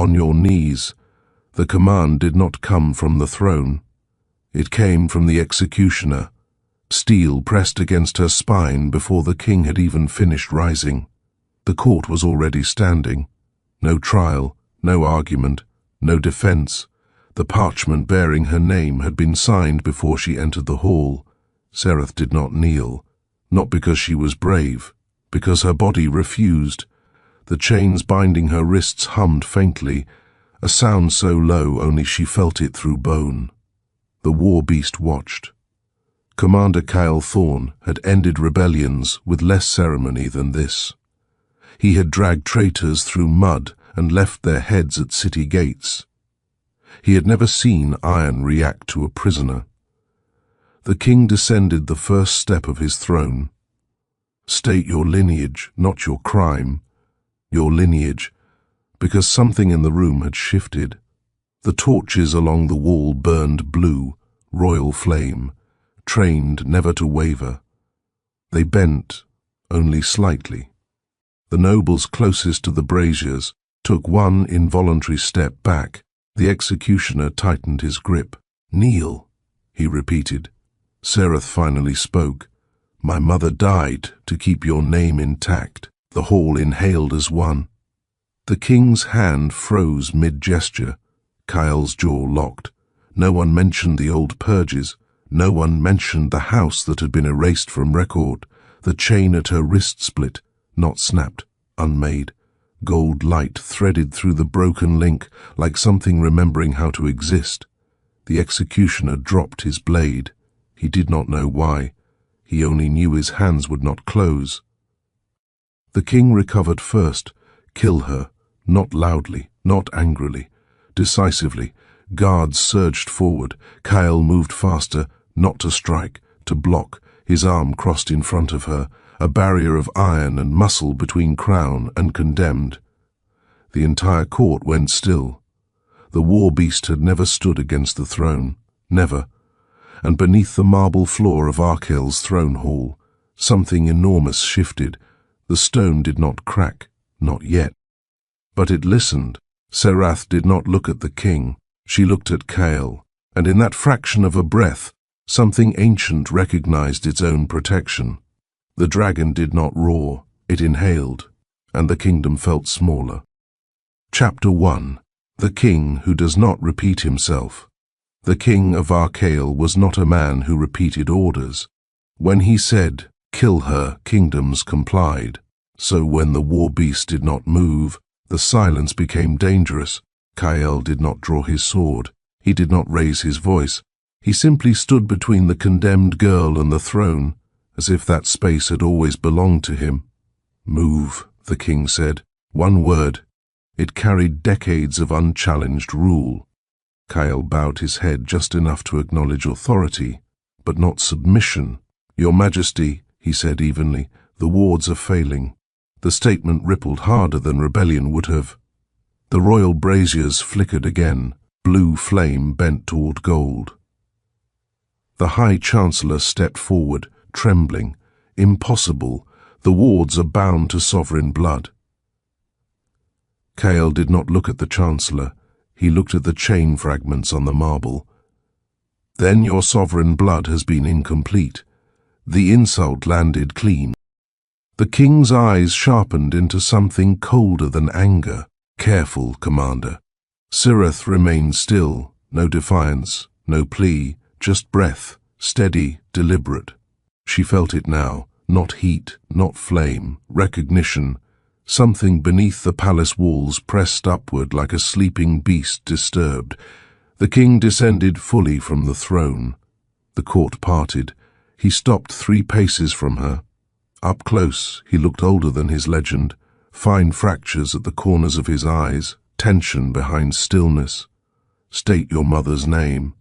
on your knees. The command did not come from the throne. It came from the executioner. Steel pressed against her spine before the king had even finished rising. The court was already standing. No trial, no argument, no defense. The parchment bearing her name had been signed before she entered the hall. Sereth did not kneel, not because she was brave, because her body refused. The chains binding her wrists hummed faintly, a sound so low only she felt it through bone. The war beast watched. Commander Kyle Thorne had ended rebellions with less ceremony than this. He had dragged traitors through mud and left their heads at city gates. He had never seen iron react to a prisoner. The king descended the first step of his throne. State your lineage, not your crime. Your lineage, because something in the room had shifted. The torches along the wall burned blue, royal flame, trained never to waver. They bent, only slightly. The nobles closest to the braziers took one involuntary step back. The executioner tightened his grip. "Kneel," he repeated. Sereth finally spoke. "My mother died to keep your name intact." The hall inhaled as one. The king's hand froze mid-gesture. Kyle's jaw locked. No one mentioned the old purges. No one mentioned the house that had been erased from record. The chain at her wrist split, not snapped, unmade. Gold light threaded through the broken link like something remembering how to exist. The executioner dropped his blade. He did not know why. He only knew his hands would not close. The king recovered first. Kill her, not loudly, not angrily, decisively. Guards surged forward. Kyle moved faster, not to strike, to block. His arm crossed in front of her, a barrier of iron and muscle between crown and condemned. The entire court went still. The war beast had never stood against the throne, never. And beneath the marble floor of Arkell's throne hall, something enormous shifted. The stone did not crack, not yet. But it listened. Sereth did not look at the king. She looked at Kyle, and in that fraction of a breath, something ancient recognized its own protection. The dragon did not roar, it inhaled, and the kingdom felt smaller. Chapter 1. The King Who Does Not Repeat Himself. The king of Arkell was not a man who repeated orders. When he said, "Kill her," kingdoms complied. So when the war beast did not move, the silence became dangerous. Kyle did not draw his sword. He did not raise his voice. He simply stood between the condemned girl and the throne, as if that space had always belonged to him. "Move," the king said. One word. It carried decades of unchallenged rule. Kyle bowed his head just enough to acknowledge authority, but not submission. "Your Majesty," he said evenly, "the wards are failing." The statement rippled harder than rebellion would have. The royal braziers flickered again, blue flame bent toward gold. The High Chancellor stepped forward, trembling. "Impossible. The wards are bound to sovereign blood." Kyle did not look at the Chancellor. He looked at the chain fragments on the marble. "Then your sovereign blood has been incomplete." The insult landed clean. The king's eyes sharpened into something colder than anger. "Careful, Commander." Sereth remained still, no defiance, no plea, just breath, steady, deliberate. She felt it now, not heat, not flame, recognition. Something beneath the palace walls pressed upward like a sleeping beast disturbed. The king descended fully from the throne. The court parted. He stopped 3 paces from her. Up close, he looked older than his legend. Fine fractures at the corners of his eyes, tension behind stillness. "State your mother's name."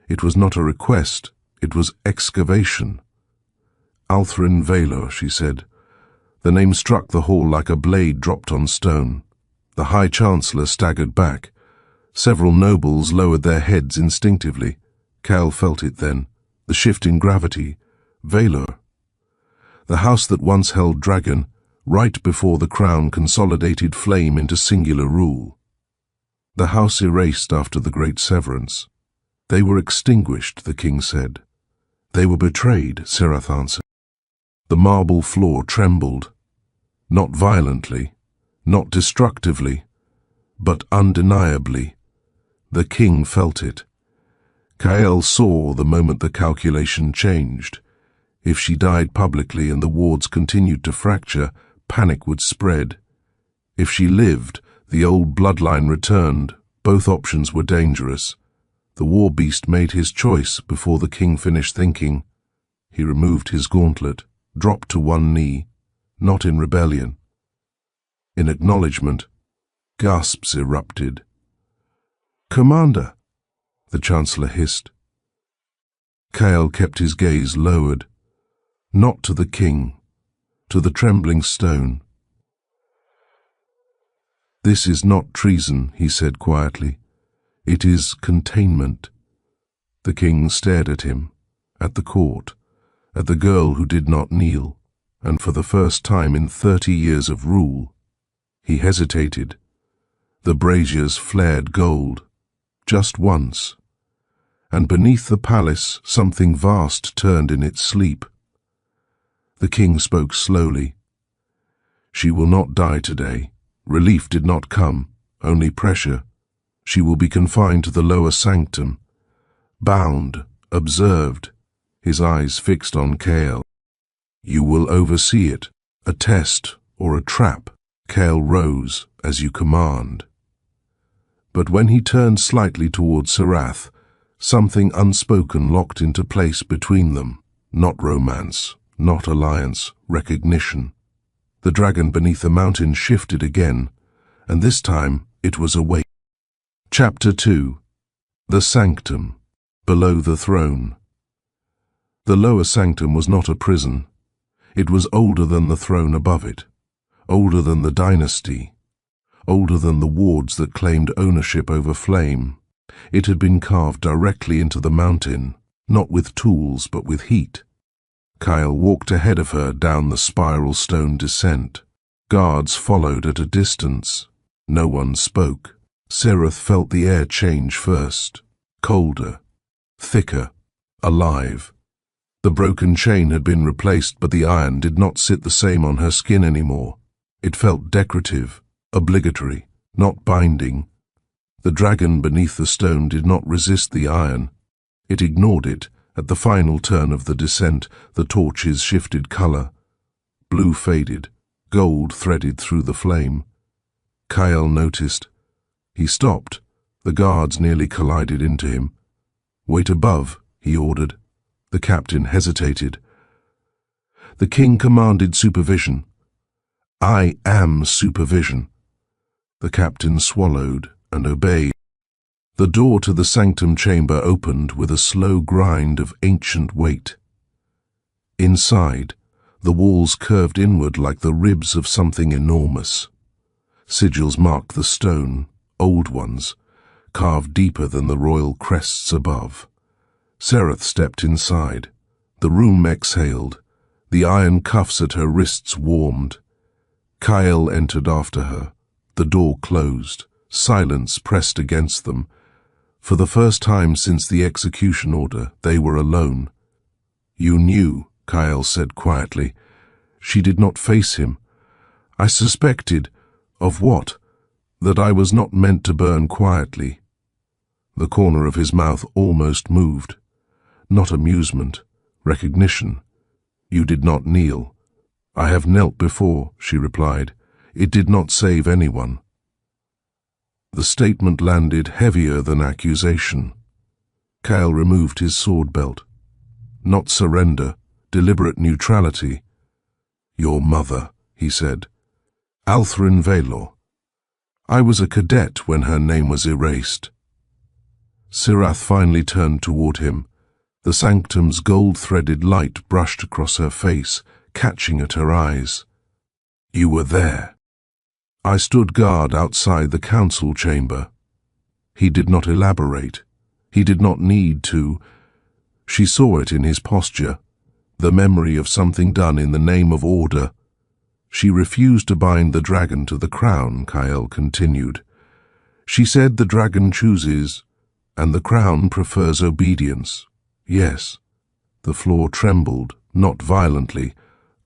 It was not a request, it was excavation. "Althrin Valor," she said. The name struck the hall like a blade dropped on stone. The High Chancellor staggered back. Several nobles lowered their heads instinctively. Cal felt it then, the shift in gravity. Valor. The house that once held dragon, right before the crown consolidated flame into singular rule. The house erased after the great severance. They were extinguished, the king said. They were betrayed, Serath answered. The marble floor trembled, not violently, not destructively, but undeniably. The king felt it. Kael saw the moment the calculation changed. If she died publicly and the wards continued to fracture, panic would spread. If she lived, the old bloodline returned. Both options were dangerous. The war beast made his choice before the king finished thinking. He removed his gauntlet, dropped to one knee, not in rebellion. In acknowledgement, gasps erupted. "Commander," the chancellor hissed. Kael kept his gaze lowered, not to the king, to the trembling stone. "This is not treason," he said quietly. "It is containment." The king stared at him, at the court, at the girl who did not kneel, and for the first time in 30 years of rule, he hesitated. The braziers flared gold, just once, and beneath the palace something vast turned in its sleep. The king spoke slowly. "She will not die today. Relief did not come, only pressure. She will be confined to the lower sanctum, bound, observed," his eyes fixed on Kael. "You will oversee it, a test or a trap." Kael rose, "as you command." But when he turned slightly toward Serath, something unspoken locked into place between them. Not romance, not alliance, recognition. The dragon beneath the mountain shifted again, and this time it was awake. Chapter 2. The Sanctum, below the throne. The lower sanctum was not a prison. It was older than the throne above it, older than the dynasty, older than the wards that claimed ownership over flame. It had been carved directly into the mountain, not with tools but with heat. Kael walked ahead of her down the spiral stone descent. Guards followed at a distance. No one spoke. Serath felt the air change first, colder, thicker, alive. The broken chain had been replaced, but the iron did not sit the same on her skin anymore. It felt decorative, obligatory, not binding. The dragon beneath the stone did not resist the iron. It ignored it. At the final turn of the descent, the torches shifted color. Blue faded, gold threaded through the flame. Kael noticed. He stopped. The guards nearly collided into him. "Wait above," he ordered. The captain hesitated. The king commanded supervision. "I am supervision." The captain swallowed and obeyed. The door to the sanctum chamber opened with a slow grind of ancient weight. Inside, the walls curved inward like the ribs of something enormous. Sigils marked the stone, old ones, carved deeper than the royal crests above. Serath stepped inside. The room exhaled. The iron cuffs at her wrists warmed. Kael entered after her. The door closed. Silence pressed against them. For the first time since the execution order, they were alone. "You knew," Kael said quietly. She did not face him. "I suspected." "Of what?" "That I was not meant to burn quietly." The corner of his mouth almost moved. Not amusement, recognition. "You did not kneel." "I have knelt before," she replied. "It did not save anyone." The statement landed heavier than accusation. Kael removed his sword belt. Not surrender, deliberate neutrality. "Your mother," he said. "Althrin Velor. I was a cadet when her name was erased." Serath finally turned toward him. The sanctum's gold-threaded light brushed across her face, catching at her eyes. "You were there." "I stood guard outside the council chamber." He did not elaborate. He did not need to. She saw it in his posture, the memory of something done in the name of order. She refused to bind the dragon to the crown, Kael continued. She said the dragon chooses, and the crown prefers obedience. Yes. The floor trembled, not violently,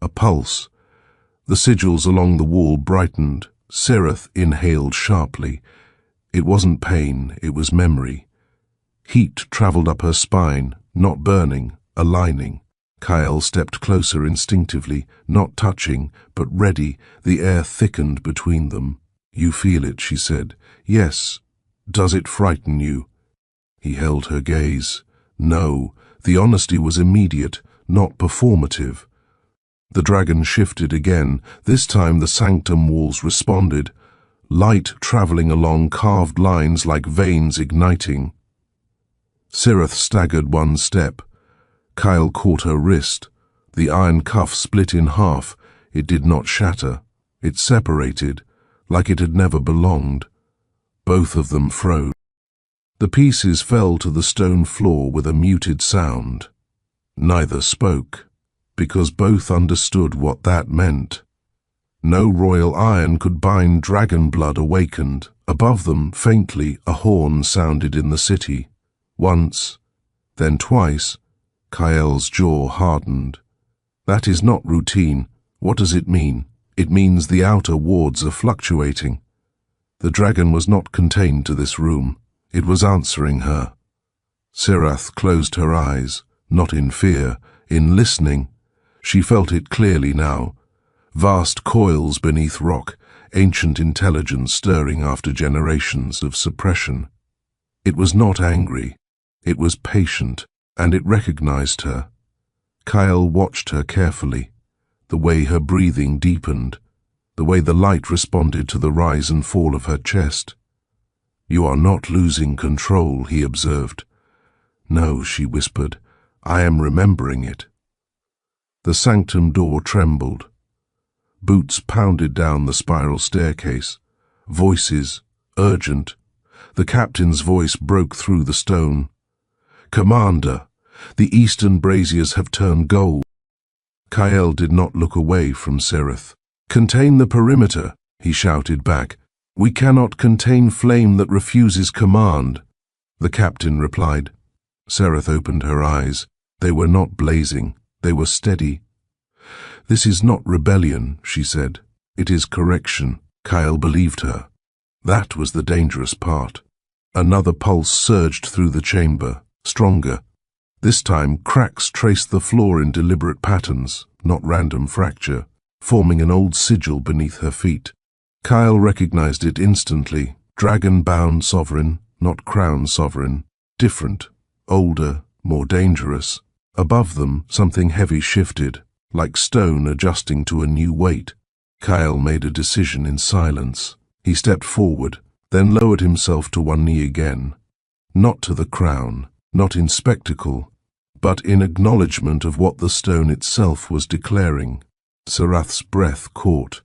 a pulse. The sigils along the wall brightened. Sereth inhaled sharply. It wasn't pain, it was memory. Heat travelled up her spine, not burning, aligning. Kyle stepped closer instinctively, not touching, but ready. The air thickened between them. "You feel it," she said. "Yes. Does it frighten you?" He held her gaze. No, the honesty was immediate, not performative. The dragon shifted again. This time the sanctum walls responded, light travelling along carved lines like veins igniting. Sereth staggered one step. Kyle caught her wrist. The iron cuff split in half. It did not shatter. It separated, like it had never belonged. Both of them froze. The pieces fell to the stone floor with a muted sound. Neither spoke, because both understood what that meant. No royal iron could bind dragon blood awakened. Above them, faintly, a horn sounded in the city. Once, then twice. Kyle's jaw hardened. That is not routine. What does it mean? It means the outer wards are fluctuating. The dragon was not contained to this room. It was answering her. Sereth closed her eyes, not in fear, in listening. She felt it clearly now. Vast coils beneath rock, ancient intelligence stirring after generations of suppression. It was not angry. It was patient, and it recognized her. Kyle watched her carefully, the way her breathing deepened, the way the light responded to the rise and fall of her chest. "You are not losing control," he observed. "No," she whispered. "I am remembering it." The sanctum door trembled. Boots pounded down the spiral staircase. Voices, urgent. The captain's voice broke through the stone. "Commander, the eastern braziers have turned gold." Kyle did not look away from Sereth. "Contain the perimeter," he shouted back. "We cannot contain flame that refuses command." The captain replied. Sereth opened her eyes. They were not blazing. They were steady. "This is not rebellion," she said. "It is correction." Kyle believed her. That was the dangerous part. Another pulse surged through the chamber, stronger. This time cracks traced the floor in deliberate patterns, not random fracture, forming an old sigil beneath her feet. Kyle recognized it instantly. Dragon-bound sovereign, not crown sovereign. Different, older, more dangerous. Above them, something heavy shifted, like stone adjusting to a new weight. Kyle made a decision in silence. He stepped forward, then lowered himself to one knee again. Not to the crown, not in spectacle, but in acknowledgement of what the stone itself was declaring. Sereth's breath caught.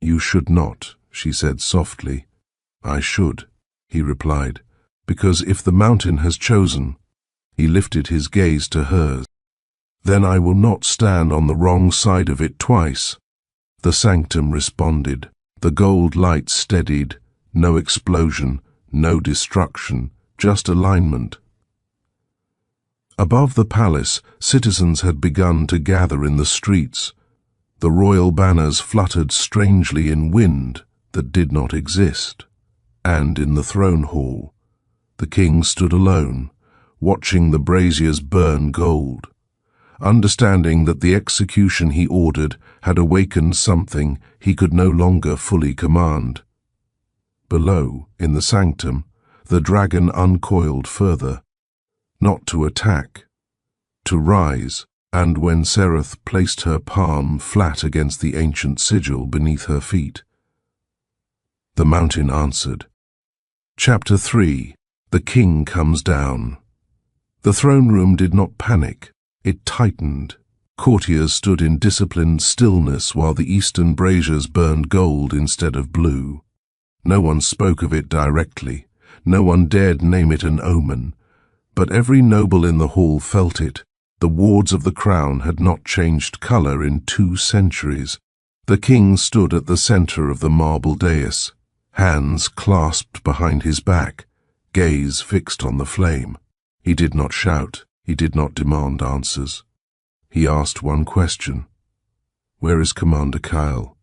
"You should not," she said softly. "I should," he replied, "because if the mountain has chosen," he lifted his gaze to hers, "then I will not stand on the wrong side of it twice." The sanctum responded. The gold light steadied. No explosion, no destruction, just alignment. Above the palace, citizens had begun to gather in the streets. The royal banners fluttered strangely in wind that did not exist. And in the throne hall, the king stood alone, watching the braziers burn gold, understanding that the execution he ordered had awakened something he could no longer fully command. Below, in the sanctum, the dragon uncoiled further, not to attack, to rise, and when Sereth placed her palm flat against the ancient sigil beneath her feet, the mountain answered. Chapter 3. The King Comes Down. The throne room did not panic. It tightened. Courtiers stood in disciplined stillness while the eastern braziers burned gold instead of blue. No one spoke of it directly. No one dared name it an omen. But every noble in the hall felt it. The wards of the crown had not changed color in 2 centuries. The king stood at the center of the marble dais. hands clasped behind his back, gaze fixed on the flame. He did not shout, he did not demand answers. He asked one question. "Where is Commander Kyle?"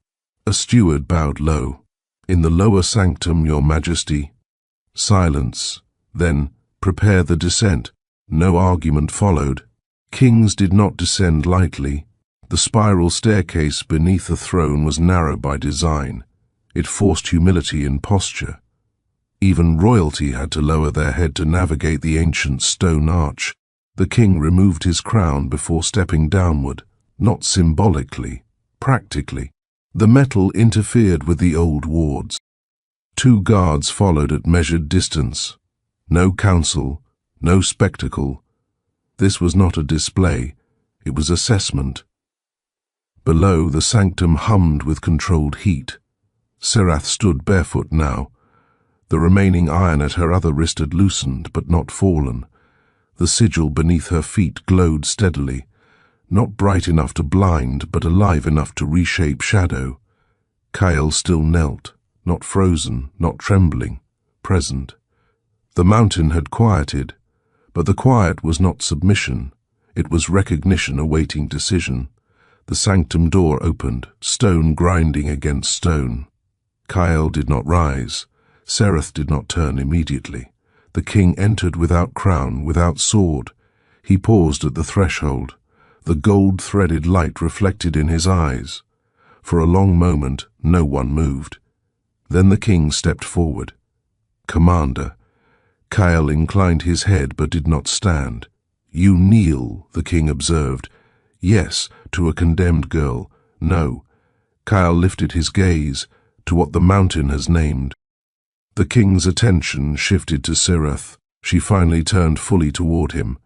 A steward bowed low. "In the lower sanctum, Your Majesty." Silence. Then, "Prepare the descent." No argument followed. Kings did not descend lightly. The spiral staircase beneath the throne was narrow by design. It forced humility in posture. Even royalty had to lower their head to navigate the ancient stone arch. The king removed his crown before stepping downward, not symbolically, practically. The metal interfered with the old wards. 2 guards followed at measured distance. No council, no spectacle. This was not a display, it was assessment. Below, the sanctum hummed with controlled heat. Serath stood barefoot now. The remaining iron at her other wrist had loosened, but not fallen. The sigil beneath her feet glowed steadily, not bright enough to blind, but alive enough to reshape shadow. Kyle still knelt, not frozen, not trembling, present. The mountain had quieted, but the quiet was not submission. It was recognition awaiting decision. The sanctum door opened, stone grinding against stone. Kyle did not rise. Serath did not turn immediately. The king entered without crown, without sword. He paused at the threshold. The gold-threaded light reflected in his eyes. For a long moment, no one moved. Then the king stepped forward. "Commander." Kyle inclined his head but did not stand. "You kneel," the king observed. "Yes, to a condemned girl. No." Kyle lifted his gaze to what the mountain has named. The king's attention shifted to Serath. She finally turned fully toward him.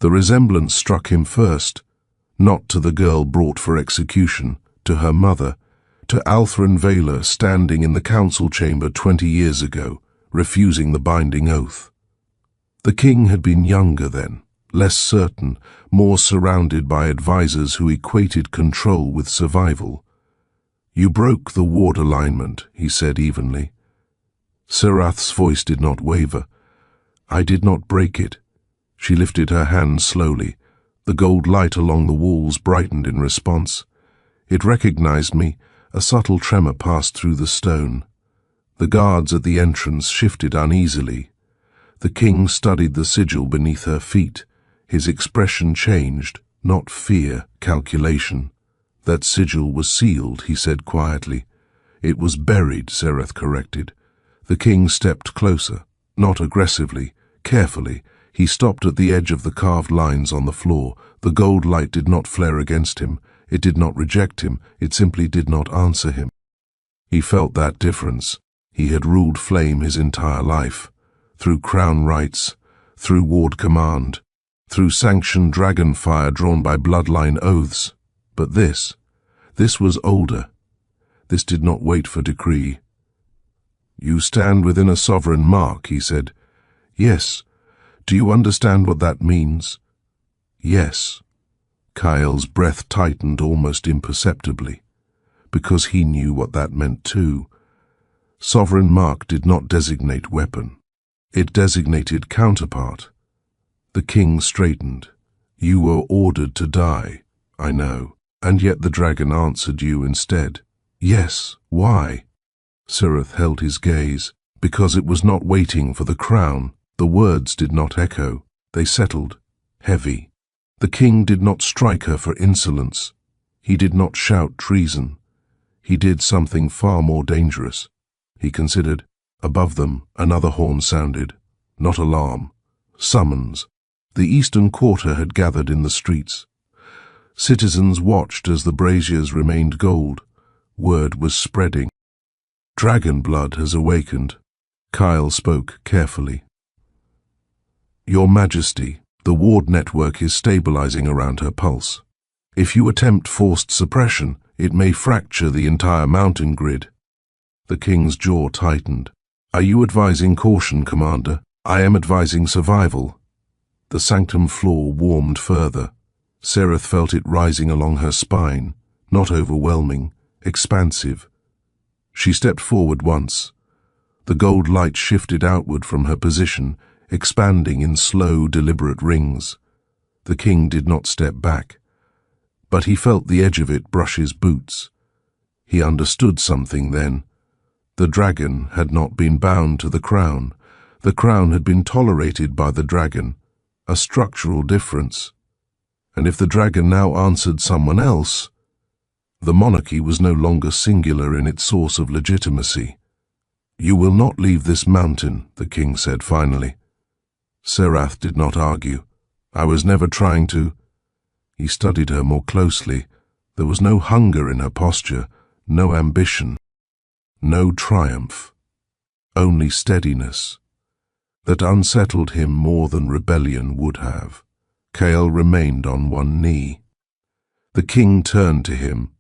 The resemblance struck him first, not to the girl brought for execution, to her mother, to Althrin Vaylor standing in the council chamber 20 years ago, refusing the binding oath. The king had been younger then, less certain, more surrounded by advisors who equated control with survival. "You broke the ward alignment," he said evenly. Serath's voice did not waver. "I did not break it." She lifted her hand slowly. The gold light along the walls brightened in response. It recognized me. A subtle tremor passed through the stone. The guards at the entrance shifted uneasily. The king studied the sigil beneath her feet. His expression changed, not fear, calculation. "That sigil was sealed," he said quietly. "It was buried," Serath corrected. The king stepped closer, not aggressively, carefully. He stopped at the edge of the carved lines on the floor. The gold light did not flare against him. It did not reject him. It simply did not answer him. He felt that difference. He had ruled flame his entire life, through crown rights, through ward command, through sanctioned dragon fire drawn by bloodline oaths. But this was older. This did not wait for decree. "You stand within a sovereign mark," he said. "Yes. Do you understand what that means?" "Yes." Kyle's breath tightened almost imperceptibly, because he knew what that meant too. Sovereign mark did not designate weapon. It designated counterpart. The king straightened. "You were ordered to die, I know, and yet the dragon answered you instead." "Yes, why?" Serath held his gaze. "Because it was not waiting for the crown." The words did not echo. They settled, heavy. The king did not strike her for insolence. He did not shout treason. He did something far more dangerous. He considered. Above them, another horn sounded. Not alarm. Summons. The Eastern Quarter had gathered in the streets. Citizens watched as the braziers remained gold. Word was spreading. "Dragon blood has awakened." Kyle spoke carefully. "Your Majesty, the ward network is stabilizing around her pulse. If you attempt forced suppression, it may fracture the entire mountain grid." The king's jaw tightened. "Are you advising caution, Commander?" "I am advising survival." The sanctum floor warmed further. Serath felt it rising along her spine, not overwhelming, expansive. She stepped forward once, The gold light shifted outward from her position, expanding in slow, deliberate rings. The king did not step back, but he felt the edge of it brush his boots. He understood something then. The dragon had not been bound to the crown. The crown had been tolerated by the dragon, a structural difference. And if the dragon now answered someone else, the monarchy was no longer singular in its source of legitimacy. "You will not leave this mountain," the king said finally. Serath did not argue. "I was never trying to." He studied her more closely. There was no hunger in her posture, no ambition, no triumph, only steadiness. That unsettled him more than rebellion would have. Kael remained on one knee. The king turned to him.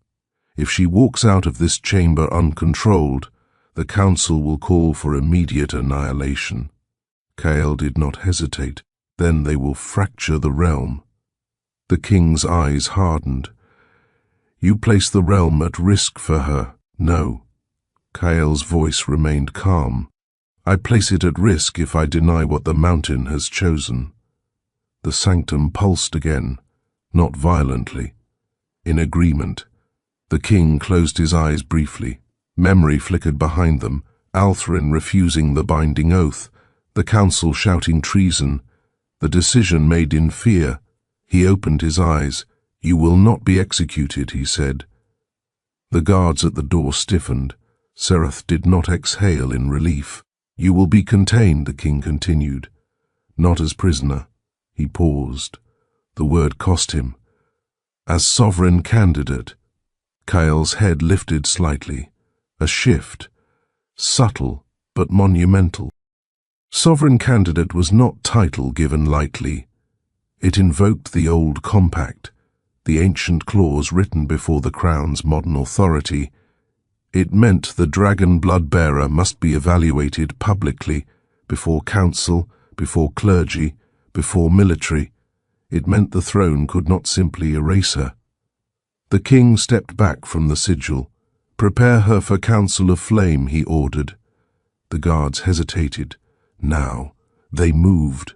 "If she walks out of this chamber uncontrolled, the council will call for immediate annihilation." Kael did not hesitate. "Then they will fracture the realm." The king's eyes hardened. "You place the realm at risk for her." "No." Kael's voice remained calm. "I place it at risk if I deny what the mountain has chosen." The sanctum pulsed again, not violently, in agreement. The king closed his eyes briefly. Memory flickered behind them, Althrin refusing the binding oath, the council shouting treason, the decision made in fear. He opened his eyes. "You will not be executed," he said. The guards at the door stiffened. Serath did not exhale in relief. "You will be contained," the king continued. "Not as prisoner." He paused. The word cost him. "As sovereign candidate." Kael's head lifted slightly. A shift, subtle but monumental. Sovereign candidate was not title given lightly. It invoked the old compact, the ancient clause written before the crown's modern authority. It meant the dragon blood-bearer must be evaluated publicly, before council, before clergy, before military. It meant the throne could not simply erase her. The king stepped back from the sigil. "Prepare her for council of flame," he ordered. The guards hesitated. Now they moved.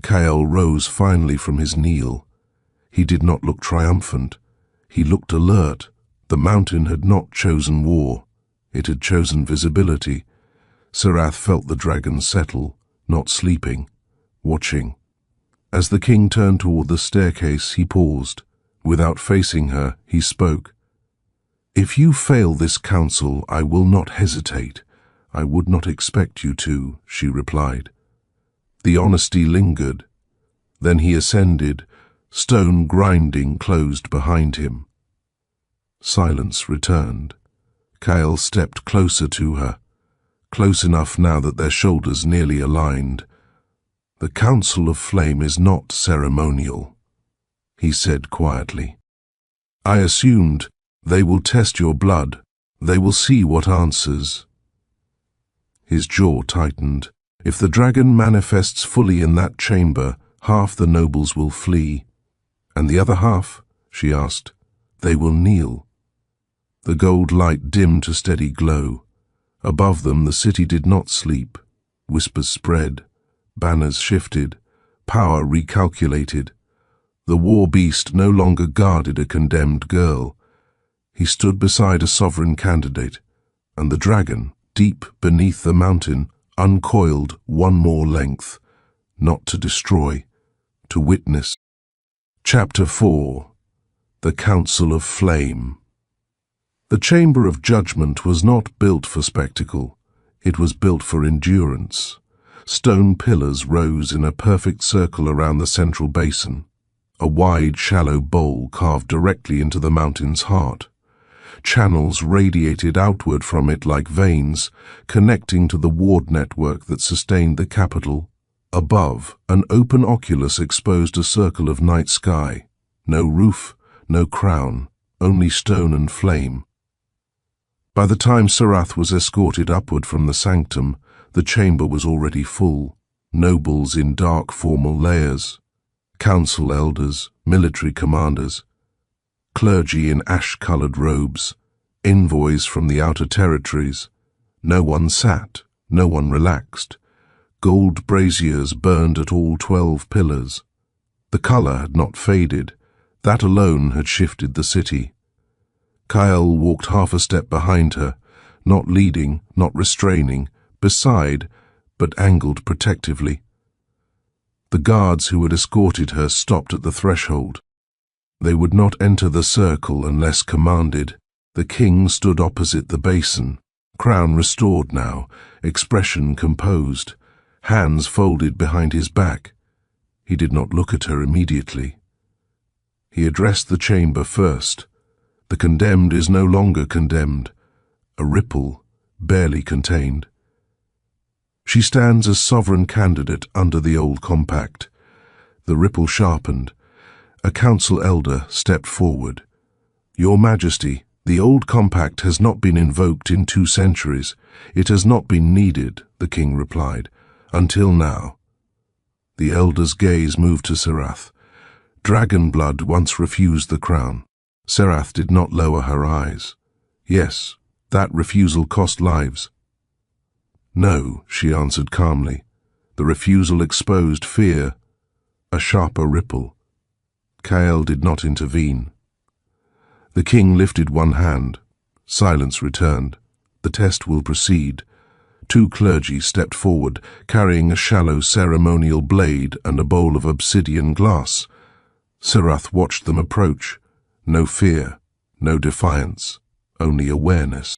Kael rose finally from his kneel. He did not look triumphant. He looked alert. The mountain had not chosen war. It had chosen visibility. Serath felt the dragon settle, not sleeping, watching. As the king turned toward the staircase, he paused. Without facing her, he spoke. "If you fail this council, I will not hesitate. I would not expect you to," she replied. The honesty lingered. Then he ascended. Stone grinding closed behind him. Silence returned. Kael stepped closer to her, close enough now that their shoulders nearly aligned. "The Council of Flame is not ceremonial," he said quietly. "I assumed they will test your blood. They will see what answers." His jaw tightened. "If the dragon manifests fully in that chamber, half the nobles will flee." "And the other half?" she asked. "They will kneel." The gold light dimmed to steady glow. Above them the city did not sleep. Whispers spread. Banners shifted. Power recalculated. The war beast no longer guarded a condemned girl. He stood beside a sovereign candidate, and the dragon, deep beneath the mountain, uncoiled one more length, not to destroy, to witness. Chapter 4. The Council of Flame. The Chamber of Judgment was not built for spectacle. It was built for endurance. Stone pillars rose in a perfect circle around the central basin, a wide, shallow bowl carved directly into the mountain's heart. Channels radiated outward from it like veins, connecting to the ward network that sustained the capital. Above, an open oculus exposed a circle of night sky. No roof, no crown, only stone and flame. By the time Serath was escorted upward from the sanctum, the chamber was already full. Nobles in dark formal layers, council elders, military commanders, clergy in ash-colored robes, envoys from the outer territories. No one sat, No one relaxed. Gold braziers burned at all 12 pillars. The colour had not faded. That alone had shifted the city. Kyle walked half a step behind her, not leading, not restraining, beside, but angled protectively. The guards who had escorted her stopped at the threshold. They would not enter the circle unless commanded. The king stood opposite the basin, crown restored now, expression composed, hands folded behind his back. He did not look at her immediately. He addressed the chamber first. The condemned is no longer condemned. A ripple, barely contained. She stands as sovereign candidate under the old compact. The ripple sharpened. A council elder stepped forward. Your Majesty, the old compact has not been invoked in 2 centuries. It has not been needed, the king replied, until now. The elder's gaze moved to Serath. Dragon blood once refused the crown. Serath did not lower her eyes. Yes, that refusal cost lives. No, she answered calmly. The refusal exposed fear. A sharper ripple. Kael did not intervene. The king lifted one hand. Silence returned. The test will proceed. 2 clergy stepped forward, carrying a shallow ceremonial blade and a bowl of obsidian glass. Serath watched them approach. No fear, no defiance, only awareness.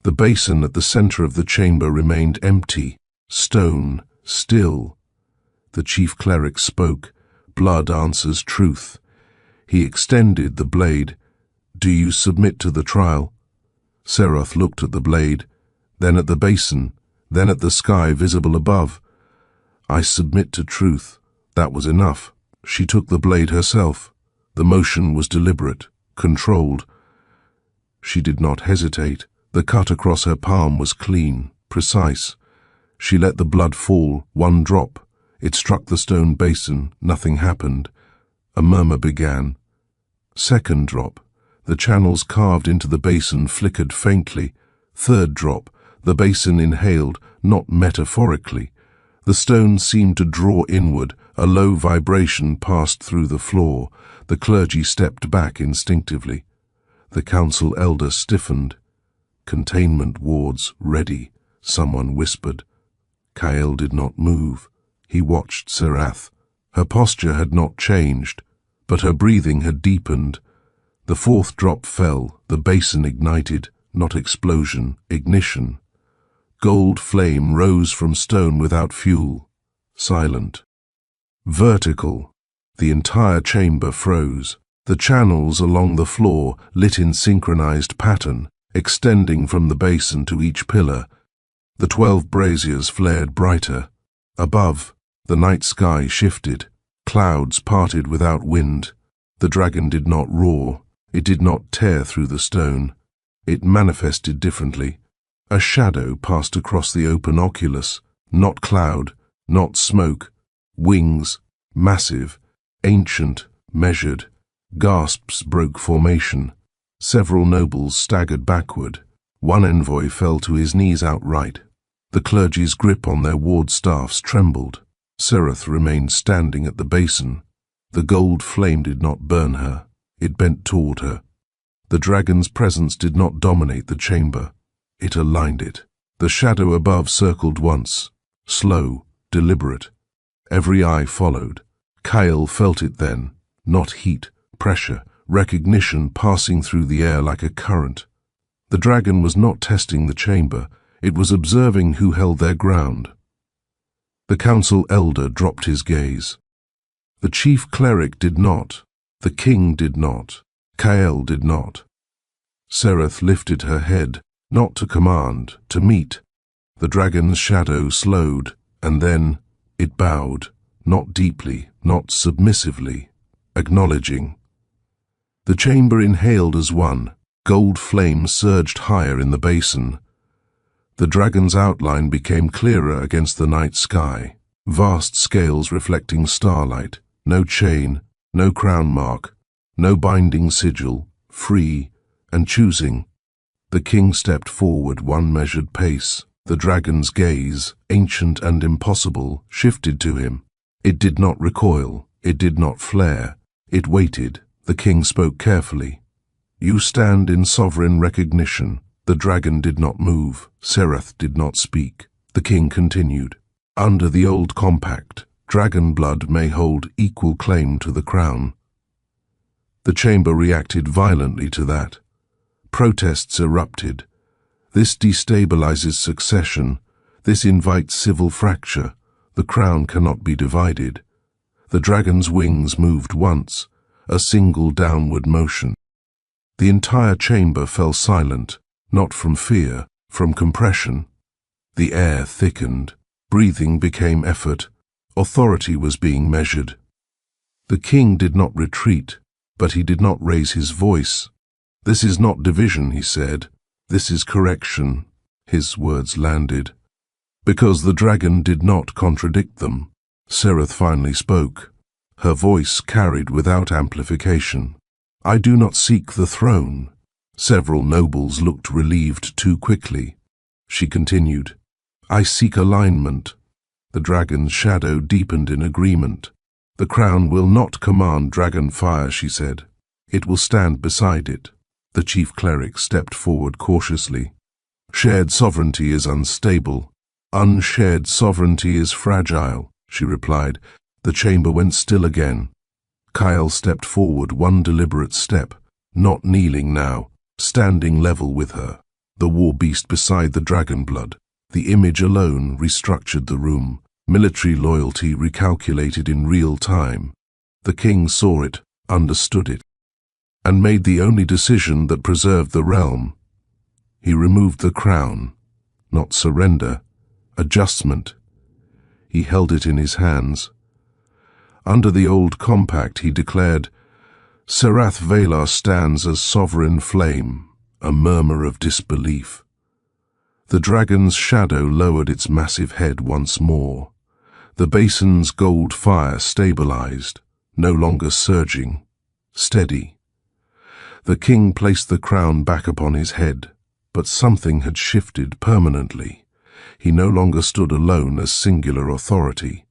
The basin at the center of the chamber remained empty, stone, still. The chief cleric spoke. Blood answers truth. He extended the blade. Do you submit to the trial? Serath looked at the blade, then at the basin, then at the sky visible above. I submit to truth. That was enough. She took the blade herself. The motion was deliberate, controlled. She did not hesitate. The cut across her palm was clean, precise. She let the blood fall, 1 drop. It struck the stone basin. Nothing happened. A murmur began. 2nd drop. The channels carved into the basin flickered faintly. 3rd drop. The basin inhaled, not metaphorically. The stone seemed to draw inward. A low vibration passed through the floor. The clergy stepped back instinctively. The council elder stiffened. Containment wards ready, someone whispered. Kael did not move. He watched Serath. Her posture had not changed, but her breathing had deepened. The 4th drop fell, the basin ignited, not explosion, ignition. Gold flame rose from stone without fuel, silent. Vertical. The entire chamber froze. The channels along the floor lit in synchronized pattern, extending from the basin to each pillar. The 12 braziers flared brighter. Above, the night sky shifted. Clouds parted without wind. The dragon did not roar. It did not tear through the stone. It manifested differently. A shadow passed across the open oculus. Not cloud, not smoke. Wings, massive, ancient, measured. Gasps broke formation. Several nobles staggered backward. One envoy fell to his knees outright. The clergy's grip on their ward staffs trembled. Serath remained standing at the basin. The gold flame did not burn her. It bent toward her. The dragon's presence did not dominate the chamber. It aligned it. The shadow above circled once. Slow, deliberate. Every eye followed. Kael felt it then. Not heat, pressure, recognition passing through the air like a current. The dragon was not testing the chamber. It was observing who held their ground. The council elder dropped his gaze. The chief cleric did not. The king did not. Kael did not. Serath lifted her head, not to command, to meet. The dragon's shadow slowed, and then it bowed, not deeply, not submissively, acknowledging. The chamber inhaled as one. Gold flame surged higher in the basin. The dragon's outline became clearer against the night sky, vast scales reflecting starlight, no chain, no crown mark, no binding sigil, free and choosing. The king stepped forward 1 measured pace, The dragon's gaze, ancient and impossible, shifted to him. It did not recoil, it did not flare. It waited. The king spoke carefully. "You stand in sovereign recognition." The dragon did not move. Serath did not speak. The king continued. "Under the old compact, dragon blood may hold equal claim to the crown." The chamber reacted violently to that. Protests erupted. This destabilizes succession. This invites civil fracture. The crown cannot be divided. The dragon's wings moved once, a single downward motion. The entire chamber fell silent, not from fear, from compression. The air thickened. Breathing became effort. Authority was being measured. The king did not retreat, but he did not raise his voice. "This is not division," he said. "This is correction." His words landed. Because the dragon did not contradict them, Serath finally spoke. Her voice carried without amplification. "I do not seek the throne." Several nobles looked relieved too quickly. She continued, "I seek alignment." The dragon's shadow deepened in agreement. "The crown will not command dragon fire," she said. "It will stand beside it." The chief cleric stepped forward cautiously. "Shared sovereignty is unstable. Unshared sovereignty is fragile," she replied. The chamber went still again. Kyle stepped forward one deliberate step, not kneeling now, standing level with her. The war beast beside the dragon blood. The image alone restructured the room. Military loyalty recalculated in real time. The king saw it, understood it, and made the only decision that preserved the realm. He removed the crown, not surrender, adjustment. He held it in his hands. Under the old compact, he declared, "Serath Valar stands as sovereign flame," a murmur of disbelief. The dragon's shadow lowered its massive head once more. The basin's gold fire stabilized, no longer surging, steady. The king placed the crown back upon his head, but something had shifted permanently. He no longer stood alone as singular authority.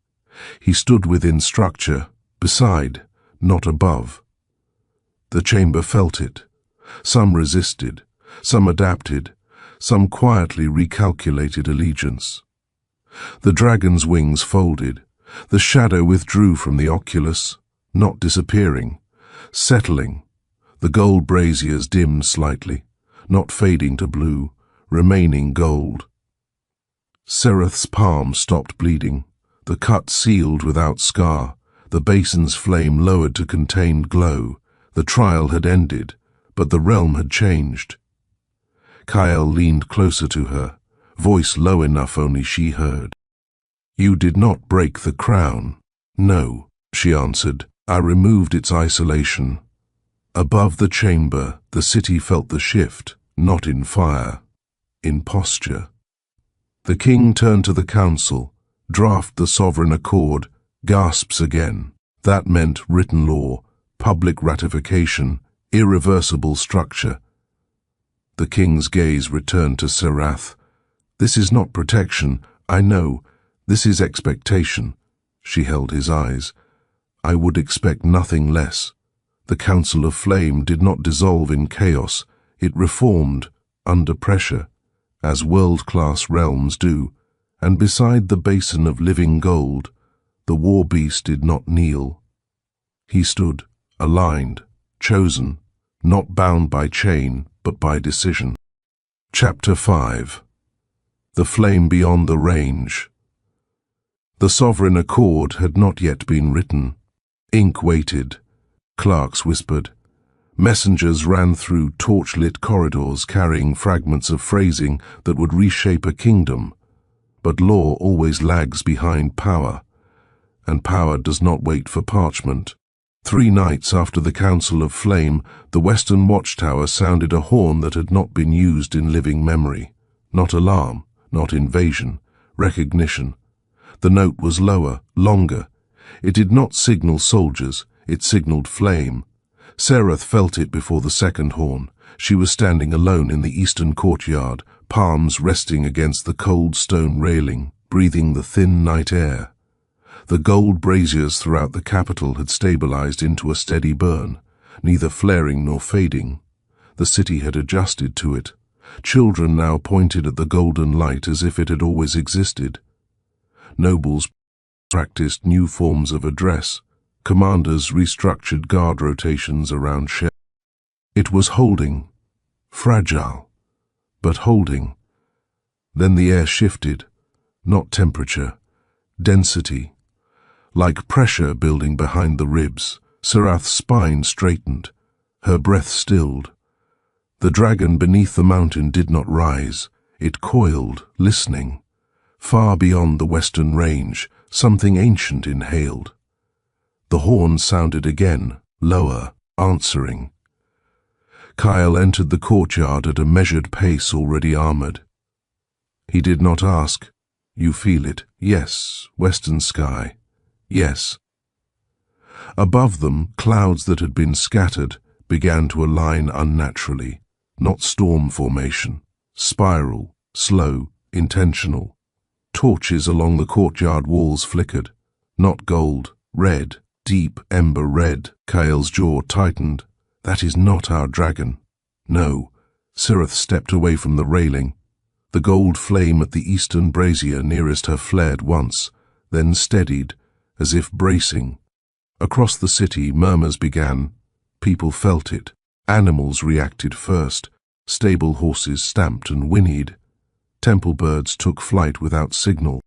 He stood within structure, beside, not above. The chamber felt it. Some resisted, some adapted, some quietly recalculated allegiance. The dragon's wings folded. The shadow withdrew from the oculus, not disappearing, settling. The gold braziers dimmed slightly, not fading to blue, remaining gold. Serath's palm stopped bleeding. The cut sealed without scar. The basin's flame lowered to contained glow. The trial had ended, but the realm had changed. Kyle leaned closer to her, voice low enough only she heard. "You did not break the crown." "No," she answered. "I removed its isolation." Above the chamber, the city felt the shift, not in fire, in posture. The king turned to the council. Draft the sovereign accord. Gasps again. That meant written law, public ratification, irreversible structure. The king's gaze returned to Serath. "This is not protection, I know. This is expectation." She held his eyes. "I would expect nothing less." The Council of Flame did not dissolve in chaos. It reformed, under pressure, as world-class realms do, and beside the basin of living gold, the war beast did not kneel. He stood, aligned, chosen, not bound by chain, but by decision. Chapter 5. The Flame Beyond the Range. The sovereign accord had not yet been written. Ink waited. Clerks whispered. Messengers ran through torch-lit corridors carrying fragments of phrasing that would reshape a kingdom. But law always lags behind power, and power does not wait for parchment. 3 nights after the Council of Flame, the Western Watchtower sounded a horn that had not been used in living memory. Not alarm, not invasion, recognition. The note was lower, longer. It did not signal soldiers, it signaled flame. Serath felt it before the second horn. She was standing alone in the eastern courtyard, palms resting against the cold stone railing, breathing the thin night air. The gold braziers throughout the capital had stabilized into a steady burn, neither flaring nor fading. The city had adjusted to it. Children now pointed at the golden light as if it had always existed. Nobles practiced new forms of address. Commanders restructured guard rotations around share. It was holding. Fragile, but holding. Then the air shifted, not temperature, density. Like pressure building behind the ribs, Serath's spine straightened, her breath stilled. The dragon beneath the mountain did not rise. It coiled, listening. Far beyond the western range, something ancient inhaled. The horn sounded again, lower, answering. Kyle entered the courtyard at a measured pace, already armored. He did not ask. You feel it. Yes, western sky. Yes. Above them, clouds that had been scattered began to align unnaturally, not storm formation, spiral, slow, intentional. Torches along the courtyard walls flickered, not gold, red, deep ember red. Kyle's jaw tightened. That is not our dragon. No. Serath stepped away from the railing. The gold flame at the eastern brazier nearest her flared once, then steadied, as if bracing. Across the city, murmurs began. People felt it. Animals reacted first. Stable horses stamped and whinnied. Temple birds took flight without signal.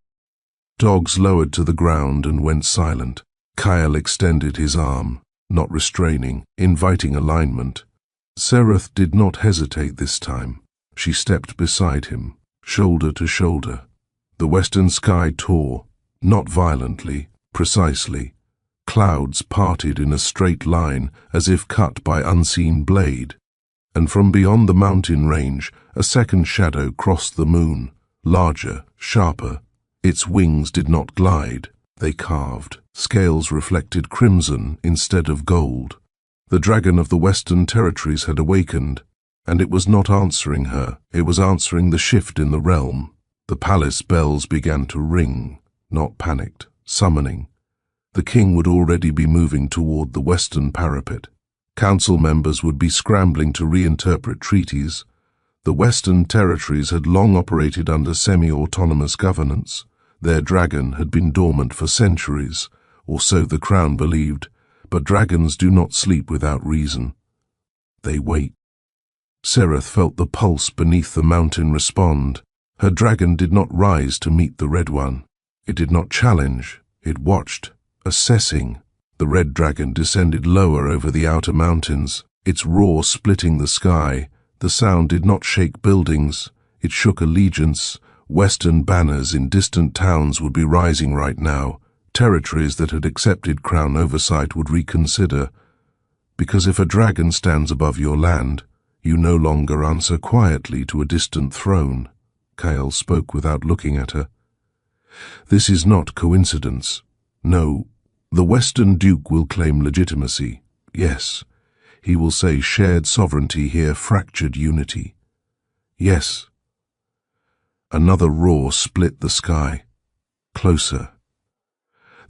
Dogs lowered to the ground and went silent. Kyle extended his arm, not restraining, inviting alignment. Serath did not hesitate this time. She stepped beside him, shoulder to shoulder. The western sky tore, not violently, precisely. Clouds parted in a straight line as if cut by unseen blade. And from beyond the mountain range, a second shadow crossed the moon, larger, sharper. Its wings did not glide, they carved. Scales reflected crimson instead of gold. The dragon of the Western Territories had awakened, and it was not answering her, it was answering the shift in the realm. The palace bells began to ring, not panicked, summoning. The king would already be moving toward the western parapet. Council members would be scrambling to reinterpret treaties. The Western Territories had long operated under semi-autonomous governance. Their dragon had been dormant for centuries, or so the crown believed, but dragons do not sleep without reason. They wait. Serath felt the pulse beneath the mountain respond. Her dragon did not rise to meet the red one. It did not challenge. It watched, assessing. The red dragon descended lower over the outer mountains, its roar splitting the sky. The sound did not shake buildings. It shook allegiance. Western banners in distant towns would be rising right now. Territories that had accepted crown oversight would reconsider. Because if a dragon stands above your land, you no longer answer quietly to a distant throne. Kyle spoke without looking at her. This is not coincidence. No, the Western Duke will claim legitimacy. Yes, he will say shared sovereignty here fractured unity. Yes. Another roar split the sky. Closer.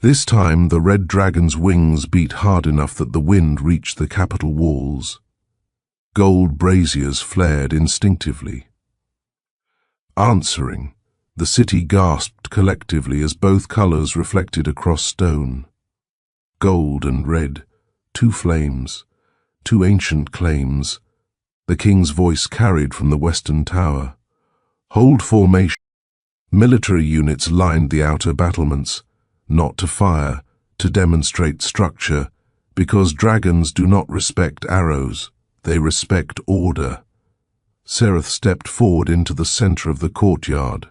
This time the red dragon's wings beat hard enough that the wind reached the capital walls. Gold braziers flared instinctively. Answering, the city gasped collectively as both colors reflected across stone. Gold and red, two flames, two ancient claims. The king's voice carried from the western tower. Hold formation. Military units lined the outer battlements, not to fire, to demonstrate structure, because dragons do not respect arrows, they respect order. Serath stepped forward into the center of the courtyard.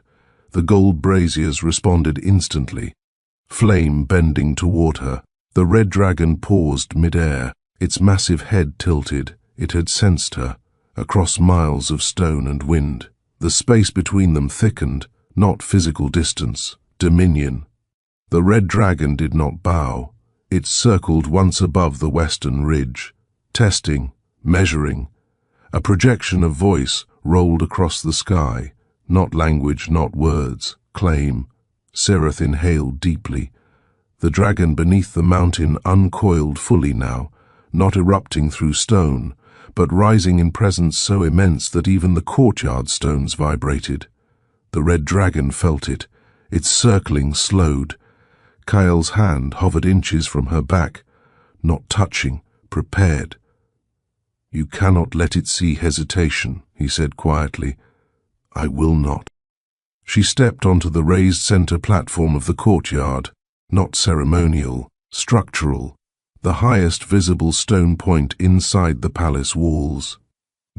The gold braziers responded instantly, flame bending toward her. The red dragon paused mid-air, its massive head tilted. It had sensed her, across miles of stone and wind. The space between them thickened, not physical distance, dominion. The red dragon did not bow. It circled once above the western ridge, testing, measuring. A projection of voice, rolled across the sky, not language, not words, claim. Sereth inhaled deeply. The dragon beneath the mountain uncoiled fully now, not erupting through stone, but rising in presence so immense that even the courtyard stones vibrated. The red dragon felt it. Its circling slowed. Kyle's hand hovered inches from her back, not touching, prepared. "You cannot let it see hesitation," he said quietly. "I will not." She stepped onto the raised center platform of the courtyard, not ceremonial, structural, the highest visible stone point inside the palace walls.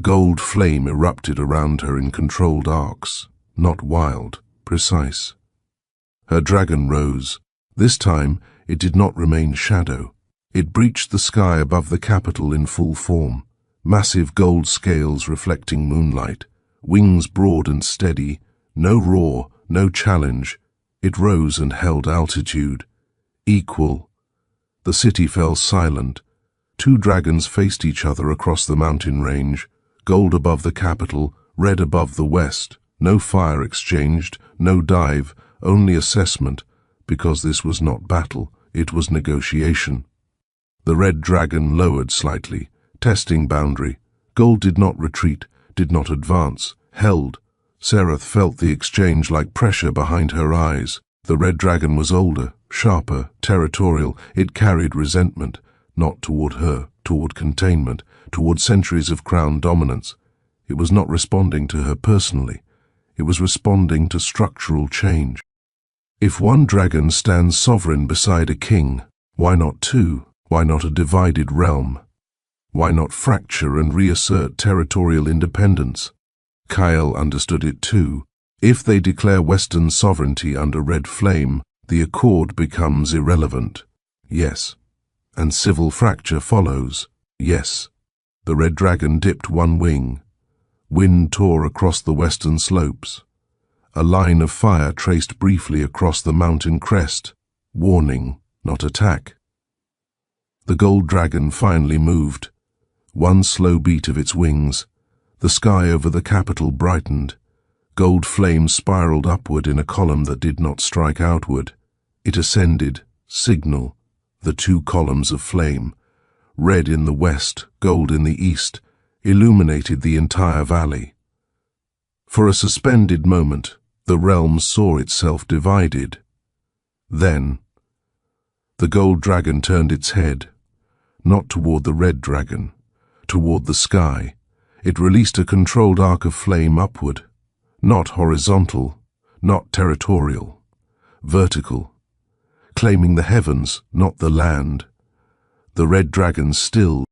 Gold flame erupted around her in controlled arcs, not wild, precise. Her dragon rose. This time it did not remain shadow. It breached the sky above the capital in full form, massive gold scales reflecting moonlight, wings broad and steady, no roar, no challenge. It rose and held altitude. Equal. The city fell silent. Two dragons faced each other across the mountain range, gold above the capital, red above the west. No fire exchanged, no dive, only assessment, because this was not battle, it was negotiation. The red dragon lowered slightly, testing boundary. Gold did not retreat, did not advance, held. Sereth felt the exchange like pressure behind her eyes. The red dragon was older, sharper, territorial. It carried resentment, not toward her, toward containment, toward centuries of crown dominance. It was not responding to her personally. It was responding to structural change. If one dragon stands sovereign beside a king, why not two? Why not a divided realm? Why not fracture and reassert territorial independence? Kyle understood it too. If they declare Western sovereignty under red flame, the accord becomes irrelevant. Yes. And civil fracture follows. Yes. The red dragon dipped one wing. Wind tore across the western slopes. A line of fire traced briefly across the mountain crest. Warning, not attack. The gold dragon finally moved. One slow beat of its wings. The sky over the capital brightened. Gold flames spiraled upward in a column that did not strike outward. It ascended, signal, the two columns of flame. Red in the west, gold in the east, illuminated the entire valley. For a suspended moment, the realm saw itself divided. Then, the gold dragon turned its head, not toward the red dragon, toward the sky. It released a controlled arc of flame upward, not horizontal, not territorial, vertical, claiming the heavens, not the land. The red dragon stilled.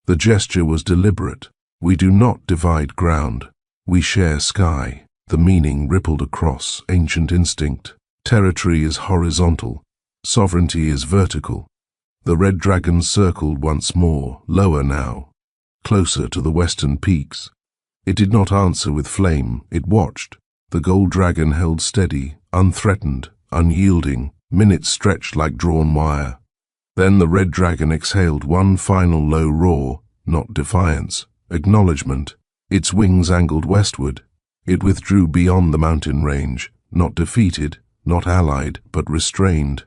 The gesture was deliberate. We do not divide ground. We share sky. The meaning rippled across, ancient instinct. Territory is horizontal. Sovereignty is vertical. The red dragon circled once more, lower now, closer to the western peaks. It did not answer with flame. It watched. The gold dragon held steady, unthreatened, unyielding. Minutes stretched like drawn wire. Then the red dragon exhaled one final low roar, not defiance, acknowledgement. Its wings angled westward. It withdrew beyond the mountain range, not defeated, not allied, but restrained.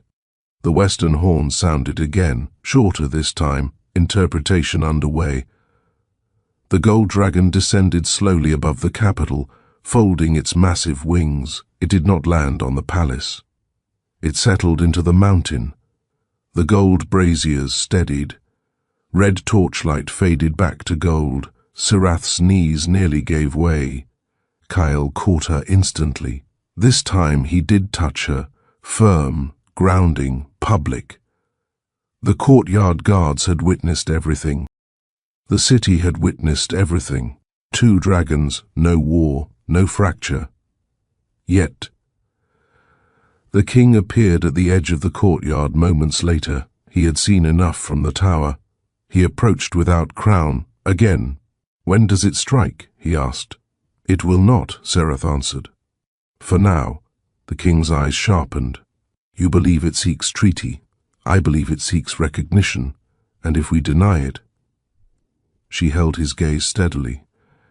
The western horn sounded again, shorter this time, interpretation underway. The gold dragon descended slowly above the capital, folding its massive wings. It did not land on the palace. It settled into the mountain. The gold braziers steadied. Red torchlight faded back to gold. Serath's knees nearly gave way. Kyle caught her instantly. This time he did touch her, firm, grounding, public. The courtyard guards had witnessed everything. The city had witnessed everything. Two dragons, no war, no fracture. Yet, the king appeared at the edge of the courtyard moments later. He had seen enough from the tower. He approached without crown. Again. "When does it strike?" he asked. "It will not," Sereth answered. "For now." The king's eyes sharpened. "You believe it seeks treaty. I believe it seeks recognition. And if we deny it—" She held his gaze steadily.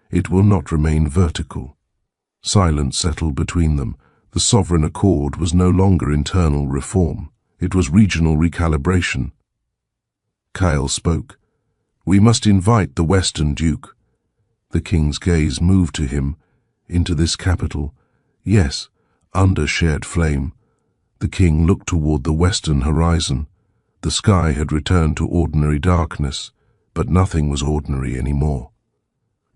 It will not remain vertical. Silence settled between them. The sovereign accord was no longer internal reform. It was regional recalibration. Kyle spoke. "We must invite the Western Duke." The king's gaze moved to him, into this capital. Yes, under shared flame. The king looked toward the western horizon. The sky had returned to ordinary darkness, but nothing was ordinary anymore.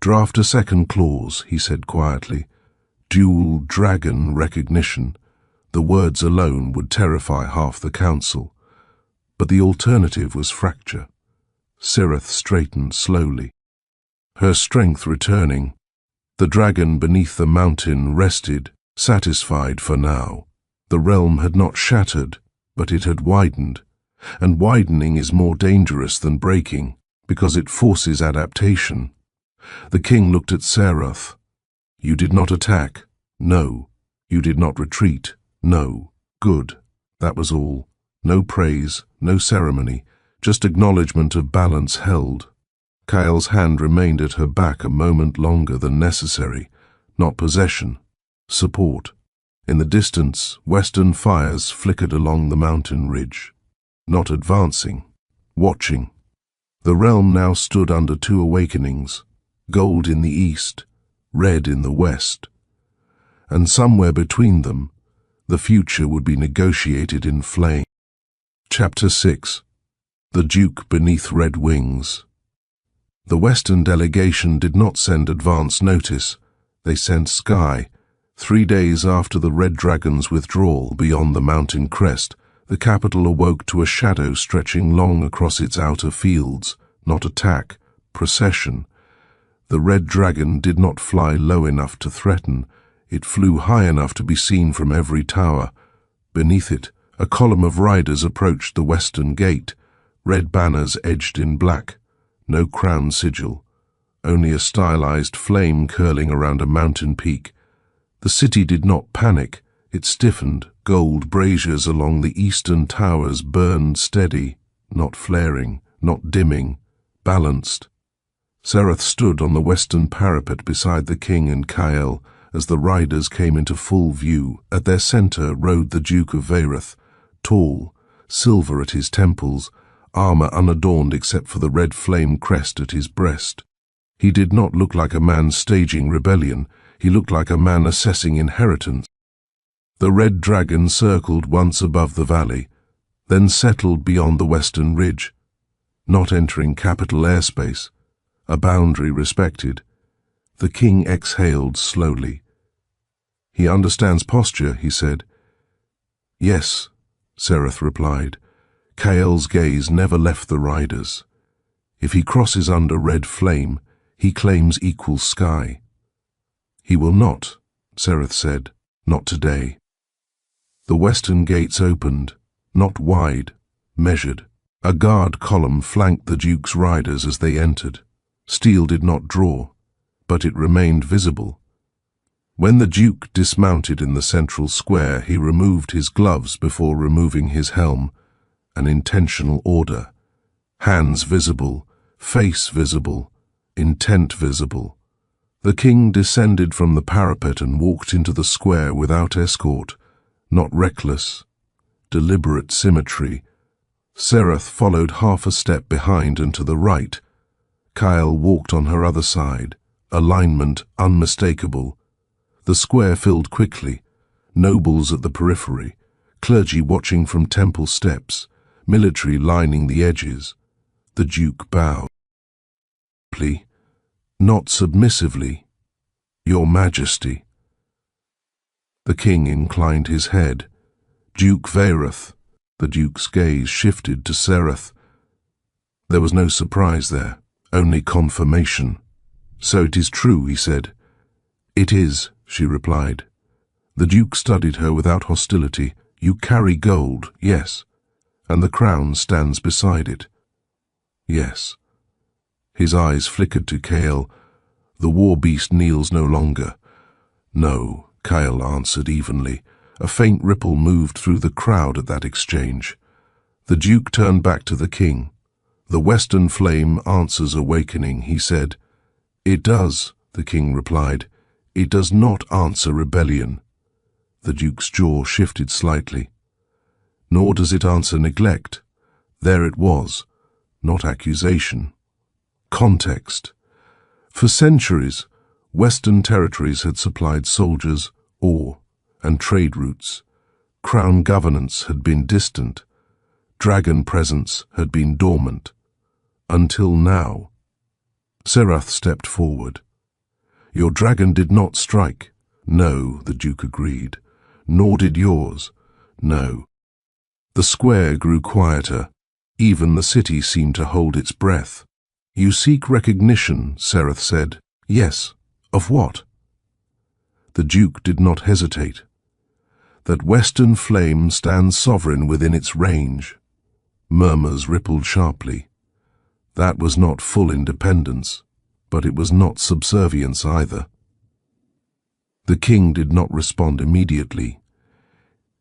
"Draft a second clause," he said quietly. "Dual dragon recognition." The words alone would terrify half the council. But the alternative was fracture. Sirith straightened slowly, her strength returning. The dragon beneath the mountain rested, satisfied for now. The realm had not shattered, but it had widened. And widening is more dangerous than breaking, because it forces adaptation. The king looked at Sarath. "You did not attack. No. You did not retreat. No. Good." That was all. No praise, no ceremony, just acknowledgement of balance held. Kyle's hand remained at her back a moment longer than necessary. Not possession. Support. In the distance, western fires flickered along the mountain ridge. Not advancing. Watching. The realm now stood under two awakenings. Gold in the east, red in the west. And somewhere between them, the future would be negotiated in flame. Chapter 6. The Duke Beneath Red Wings. The Western delegation did not send advance notice. They sent sky. 3 days after the Red Dragon's withdrawal beyond the mountain crest, the capital awoke to a shadow stretching long across its outer fields. Not attack, procession. The Red Dragon did not fly low enough to threaten. It flew high enough to be seen from every tower. Beneath it, a column of riders approached the western gate, red banners edged in black. No crown sigil, only a stylized flame curling around a mountain peak. The city did not panic. It stiffened. Gold braziers along the eastern towers burned steady, not flaring, not dimming, balanced. Sarath stood on the western parapet beside the king and Kyle as the riders came into full view. At their center rode the Duke of Verrath, tall, silver at his temples, armor unadorned except for the red flame crest at his breast. He did not look like a man staging rebellion. He looked like a man assessing inheritance. The Red Dragon circled once above the valley, then settled beyond the western ridge, not entering capital airspace, a boundary respected. The king exhaled slowly. "He understands posture," he said. "Yes," Sarath replied. Kael's gaze never left the riders. "If he crosses under red flame, he claims equal sky." "He will not," Sarath said. "Not today." The western gates opened, not wide, measured. A guard column flanked the Duke's riders as they entered. Steel did not draw, but it remained visible. When the Duke dismounted in the central square, he removed his gloves before removing his helm. An intentional order. Hands visible, face visible, intent visible. The king descended from the parapet and walked into the square without escort, not reckless. Deliberate symmetry. Sarath followed half a step behind and to the right. Kyle walked on her other side, alignment unmistakable. The square filled quickly, nobles at the periphery, clergy watching from temple steps, military lining the edges. The Duke bowed. Not submissively, "Your Majesty." The king inclined his head. "Duke Verrath." The Duke's gaze shifted to Sarath. There was no surprise there, only confirmation. "So it is true," he said. "It is," she replied. The Duke studied her without hostility. "You carry gold, yes, and the crown stands beside it." "Yes." His eyes flickered to Kael. "The war beast kneels no longer." "No," Kael answered evenly. A faint ripple moved through the crowd at that exchange. The Duke turned back to the king. "The western flame answers awakening," he said. "It does," the king replied. "It does not answer rebellion." The duke's jaw shifted slightly. "Nor does it answer neglect." There it was, not accusation. Context. For centuries, Western territories had supplied soldiers, ore, and trade routes. Crown governance had been distant. Dragon presence had been dormant. Until now. Serath stepped forward. "Your dragon did not strike." "No," the duke agreed. "Nor did yours." "No." The square grew quieter. Even the city seemed to hold its breath. "You seek recognition," Serath said. "Yes. Of what?" The duke did not hesitate. "That Western flame stands sovereign within its range." Murmurs rippled sharply. That was not full independence, but it was not subservience either. The king did not respond immediately.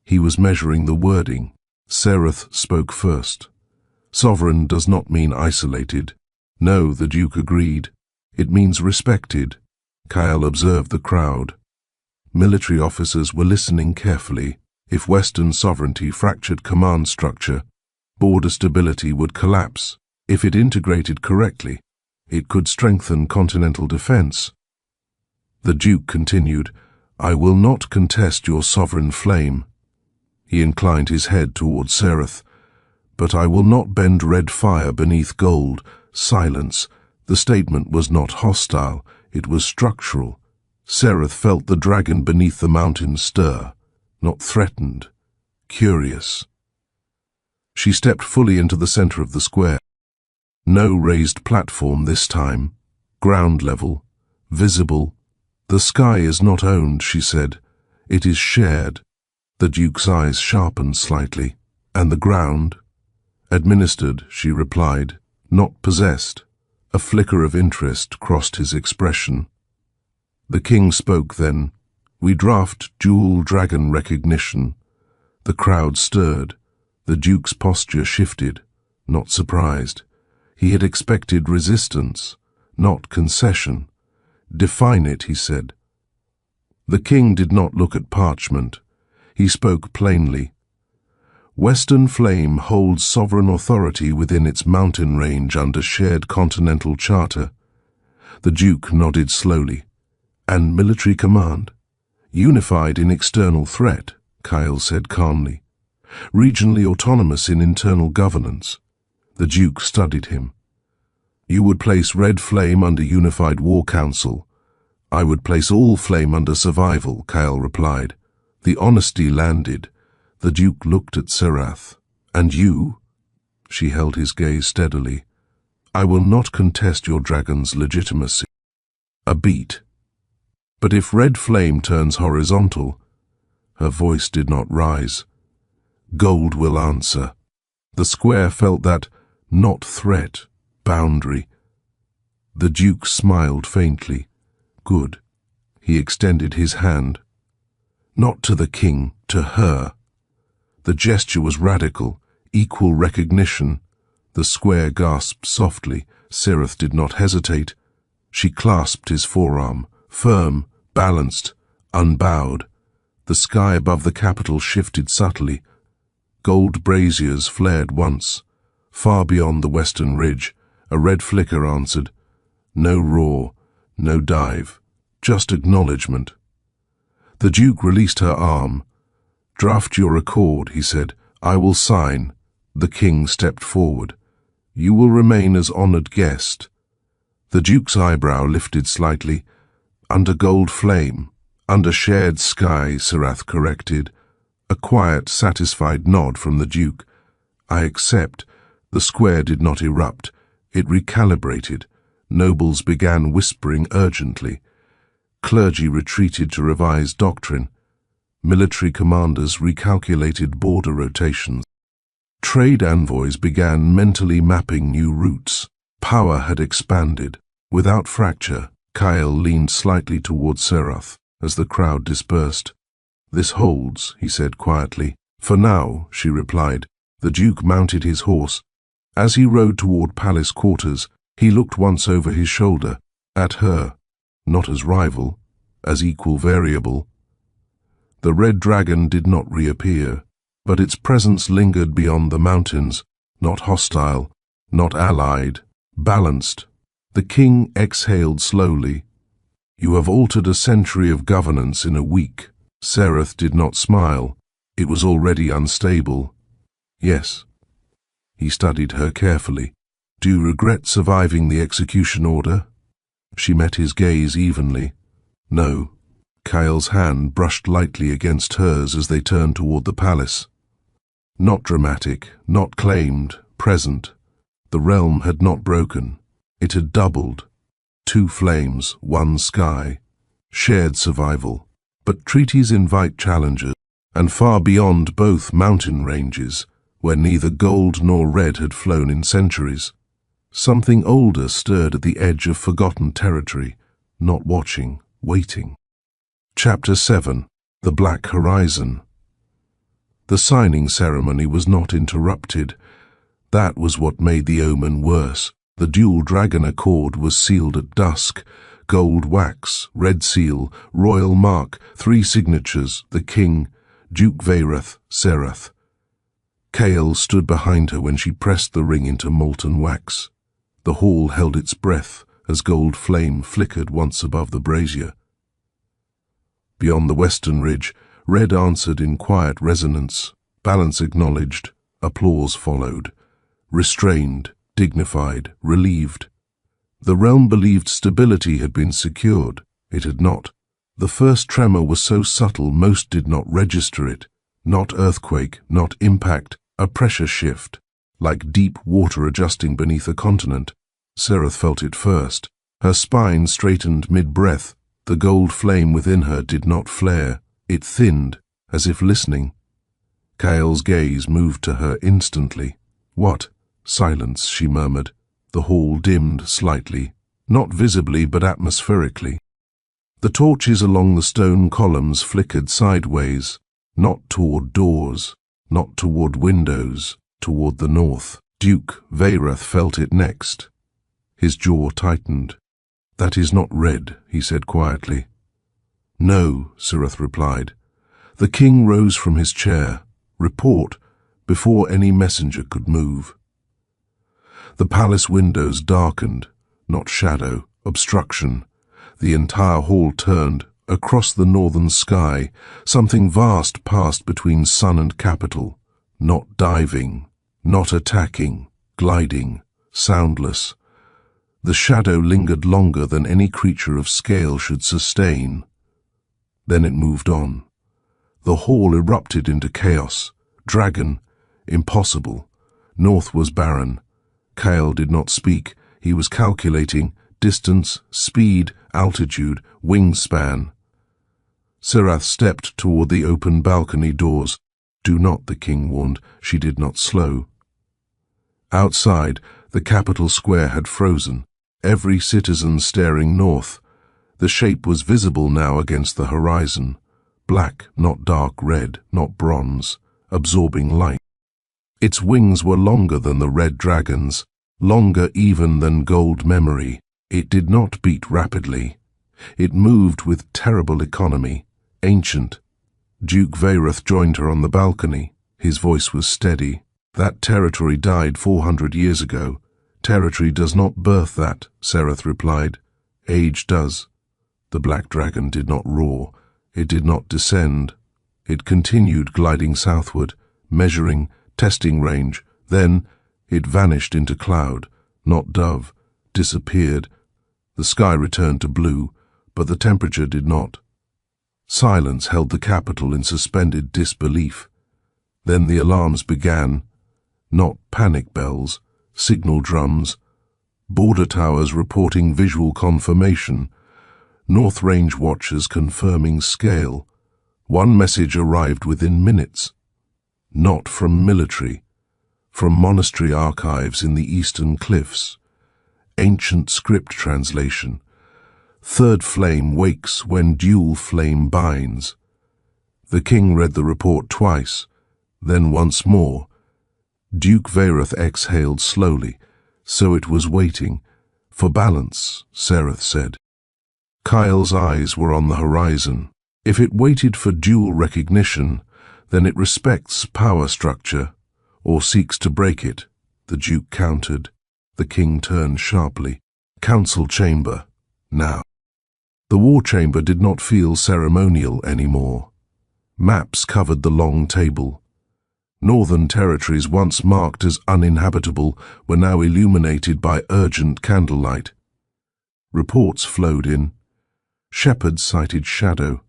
He was measuring the wording. Serath spoke first. "Sovereign does not mean isolated." "No," the duke agreed. "It means respected." Kyle observed the crowd. Military officers were listening carefully. If Western sovereignty fractured command structure, border stability would collapse. If it integrated correctly, it could strengthen continental defense. The duke continued, "I will not contest your sovereign flame." He inclined his head toward Serath. "But I will not bend red fire beneath gold." Silence. The statement was not hostile, it was structural. Serath felt the dragon beneath the mountain stir, not threatened, curious. She stepped fully into the center of the square. No raised platform this time, ground level, visible. "The sky is not owned," she said. "It is shared." The duke's eyes sharpened slightly. "And the ground?" "Administered," she replied, "not possessed." A flicker of interest crossed his expression. The king spoke then. "We draft dual dragon recognition." The crowd stirred. The duke's posture shifted, not surprised. He had expected resistance, not concession. "Define it," he said. The king did not look at parchment. He spoke plainly. "Western Flame holds sovereign authority within its mountain range under shared continental charter." The duke nodded slowly. "And military command?" "Unified in external threat," Kyle said calmly. "Regionally autonomous in internal governance." The duke studied him. "You would place Red Flame under Unified War Council." "I would place all flame under survival," Kyle replied. The honesty landed. The duke looked at Serath. "And you?" She held his gaze steadily. "I will not contest your dragon's legitimacy." A beat. "But if Red Flame turns horizontal," her voice did not rise, "gold will answer." The square felt that not threat, boundary. The duke smiled faintly. "Good." He extended his hand. Not to the king, to her. The gesture was radical, equal recognition. The square gasped softly. Serath did not hesitate. She clasped his forearm, firm, balanced, unbowed. The sky above the capital shifted subtly. Gold braziers flared once. Far beyond the western ridge, a red flicker answered. No roar, no dive, just acknowledgement. The duke released her arm. "Draft your accord," he said. "I will sign." The king stepped forward. "You will remain as honored guest." The duke's eyebrow lifted slightly. "Under gold flame, under shared sky," Serath corrected. A quiet, satisfied nod from the duke. "I accept." The square did not erupt. It recalibrated. Nobles began whispering urgently. Clergy retreated to revise doctrine. Military commanders recalculated border rotations. Trade envoys began mentally mapping new routes. Power had expanded. Without fracture, Kyle leaned slightly toward Serath as the crowd dispersed. "This holds," he said quietly. "For now," she replied. The duke mounted his horse. As he rode toward palace quarters, he looked once over his shoulder, at her. not as rival, as equal variable. The red dragon did not reappear, but its presence lingered beyond the mountains, not hostile, not allied, balanced. The king exhaled slowly. "You have altered a century of governance in a week." Sereth did not smile. It was already unstable. "Yes." He studied her carefully. "Do you regret surviving the execution order?" She met his gaze evenly. "No." Kael's hand brushed lightly against hers as they turned toward the palace. Not dramatic, not claimed, present. The realm had not broken. It had doubled. 2 flames, 1 sky. Shared survival. But treaties invite challenges, and far beyond both mountain ranges, where neither gold nor red had flown in centuries. Something older stirred at the edge of forgotten territory, not watching, waiting. Chapter 7. The Black Horizon. The signing ceremony was not interrupted. That was what made the omen worse. The dual dragon accord was sealed at dusk. Gold wax, red seal, royal mark, 3 signatures, the king, Duke Verrat, Sereth. Kael stood behind her when she pressed the ring into molten wax. The hall held its breath as gold flame flickered once above the brazier. Beyond the western ridge, red answered in quiet resonance. Balance acknowledged. Applause followed. Restrained, dignified, relieved. The realm believed stability had been secured. It had not. The first tremor was so subtle most did not register it. Not earthquake, not impact, a pressure shift, like deep water adjusting beneath a continent. Sereth felt it first. Her spine straightened mid-breath. The gold flame within her did not flare. It thinned, as if listening. Kael's gaze moved to her instantly. "What?" "Silence," she murmured. The hall dimmed slightly, not visibly but atmospherically. The torches along the stone columns flickered sideways, not toward doors, not toward windows, toward the north. Duke Verrat felt it next. His jaw tightened. "That is not red," he said quietly. "No," Sereth replied. The king rose from his chair. "Report," before any messenger could move. The palace windows darkened, not shadow, obstruction. The entire hall turned. Across the northern sky, something vast passed between sun and capital. Not diving, not attacking, gliding, soundless. The shadow lingered longer than any creature of scale should sustain. Then it moved on. The hall erupted into chaos. Dragon, impossible. North was barren. Kael did not speak. He was calculating distance, speed, altitude, wingspan. Sereth stepped toward the open balcony doors. "Do not," the king warned. She did not slow. Outside, the capital square had frozen, every citizen staring north. The shape was visible now against the horizon. Black, not dark red, not bronze, absorbing light. Its wings were longer than the red dragon's, longer even than gold memory. It did not beat rapidly. It moved with terrible economy, ancient. Duke Verrat joined her on the balcony. His voice was steady. "That territory died 400 years ago. Territory does not birth that," Sereth replied. "Age does." The black dragon did not roar. It did not descend. It continued gliding southward, measuring, testing range. Then it vanished into cloud, not dove, disappeared. The sky returned to blue, but the temperature did not. Silence held the capital in suspended disbelief. Then the alarms began. Not panic bells, signal drums, border towers reporting visual confirmation, North Range watchers confirming scale. One message arrived within minutes. Not from military, from monastery archives in the eastern cliffs. Ancient script translation. Third flame wakes when dual flame binds. The king read the report twice, then once more. Duke Verrat exhaled slowly, so it was waiting. "For balance," Sereth said. Kyle's eyes were on the horizon. If it waited for dual recognition, then it respects power structure, or seeks to break it, the Duke countered. The king turned sharply. Council chamber, now. The war chamber did not feel ceremonial anymore. Maps covered the long table. Northern territories once marked as uninhabitable were now illuminated by urgent candlelight. Reports flowed in. Shepherds cited shadow.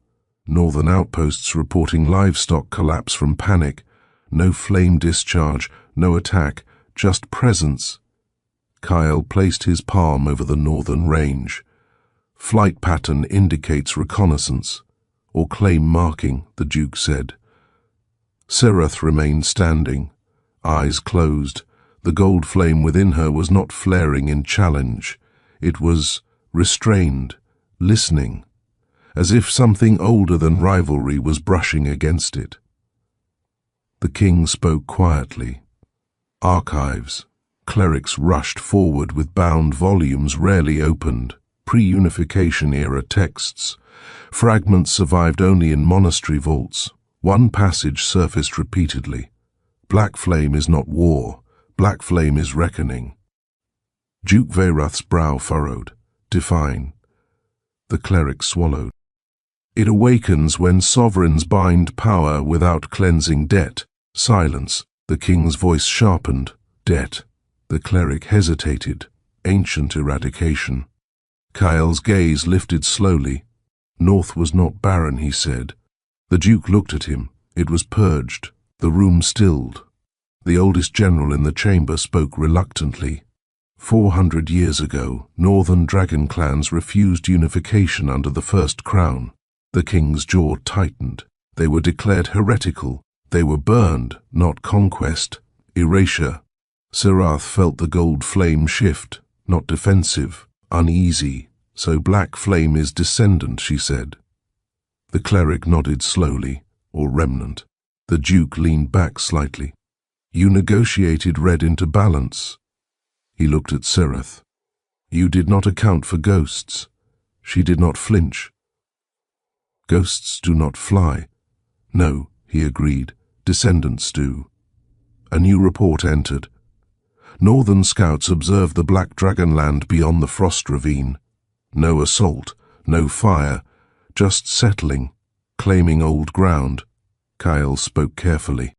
Northern outposts reporting livestock collapse from panic. No flame discharge, no attack, just presence. Kyle placed his palm over the northern range. Flight pattern indicates reconnaissance, or claim marking, the Duke said. Serath remained standing, eyes closed. The gold flame within her was not flaring in challenge. It was restrained, listening, as if something older than rivalry was brushing against it. The king spoke quietly. Archives. Clerics rushed forward with bound volumes rarely opened, pre-unification era texts. Fragments survived only in monastery vaults. One passage surfaced repeatedly. Black flame is not war. Black flame is reckoning. Duke Veyrath's brow furrowed. Define. The cleric swallowed. It awakens when sovereigns bind power without cleansing debt. Silence. The king's voice sharpened. Debt. The cleric hesitated. Ancient eradication. Kyle's gaze lifted slowly. North was not barren, he said. The Duke looked at him. It was purged. The room stilled. The oldest general in the chamber spoke reluctantly. 400 years ago, northern dragon clans refused unification under the First Crown. The king's jaw tightened. They were declared heretical. They were burned, not conquest. Erasure. Serath felt the gold flame shift, not defensive, uneasy. So black flame is descendant, she said. The cleric nodded slowly, or remnant. The Duke leaned back slightly. You negotiated red into balance. He looked at Serath. You did not account for ghosts. She did not flinch. Ghosts do not fly. No, he agreed. Descendants do. A new report entered. Northern scouts observed the Black Dragon land beyond the Frost Ravine. No assault, no fire, just settling, claiming old ground. Kyle spoke carefully.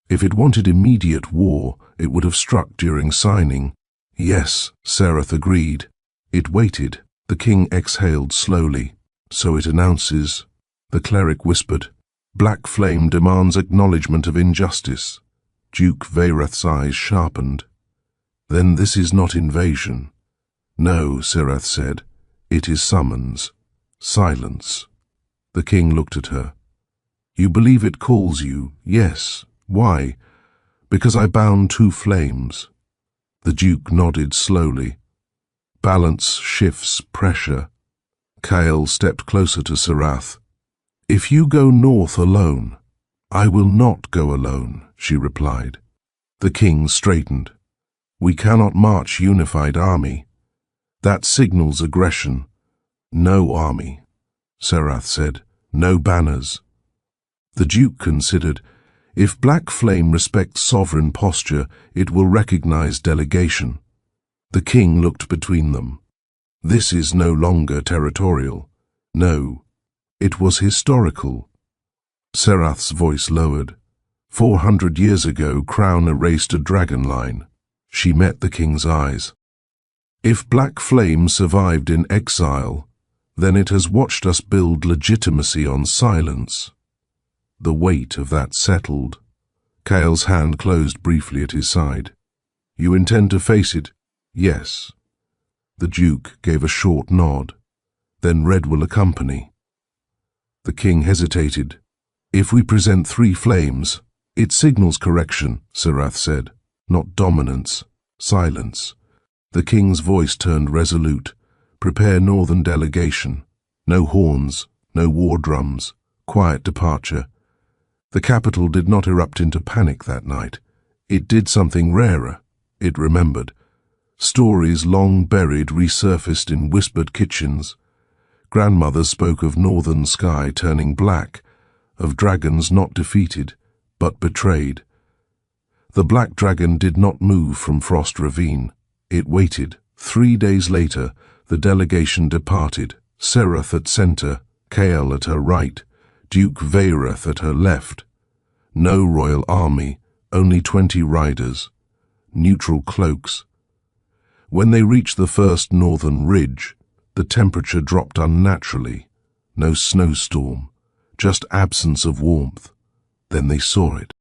If it wanted immediate war, it would have struck during signing. Yes, Serath agreed. It waited. The king exhaled slowly. So it announces. The cleric whispered. Black flame demands acknowledgement of injustice. Duke Veyrath's eyes sharpened. Then this is not invasion. No, Serath said. It is summons. Silence. The king looked at her. You believe it calls you? Yes. Why? Because I bound two flames. The Duke nodded slowly. Balance shifts pressure. Kyle stepped closer to Serath. If you go north alone, I will not go alone, she replied. The king straightened. We cannot march unified army. That signals aggression. No army, Serath said. No banners. The Duke considered. If Black Flame respects sovereign posture, it will recognize delegation. The king looked between them. This is no longer territorial. No, it was historical. Serath's voice lowered. 400 years ago, Crown erased a dragon line. She met the king's eyes. If Black Flame survived in exile, then it has watched us build legitimacy on silence. The weight of that settled. Kyle's hand closed briefly at his side. You intend to face it? Yes. The Duke gave a short nod. Then Red will accompany. The king hesitated. If we present 3 flames, it signals correction, Serath said. Not dominance. Silence. The king's voice turned resolute. Prepare northern delegation. No horns, no war drums. Quiet departure. The capital did not erupt into panic that night. It did something rarer. It remembered. Stories long buried resurfaced in whispered kitchens. Grandmothers spoke of northern sky turning black, of dragons not defeated, but betrayed. The black dragon did not move from Frost Ravine. It waited. 3 days later, the delegation departed, Sereth at center, Kael at her right, Duke Vairath at her left. No royal army, only 20 riders, neutral cloaks. When they reached the first northern ridge, the temperature dropped unnaturally. No snowstorm, just absence of warmth. Then they saw it.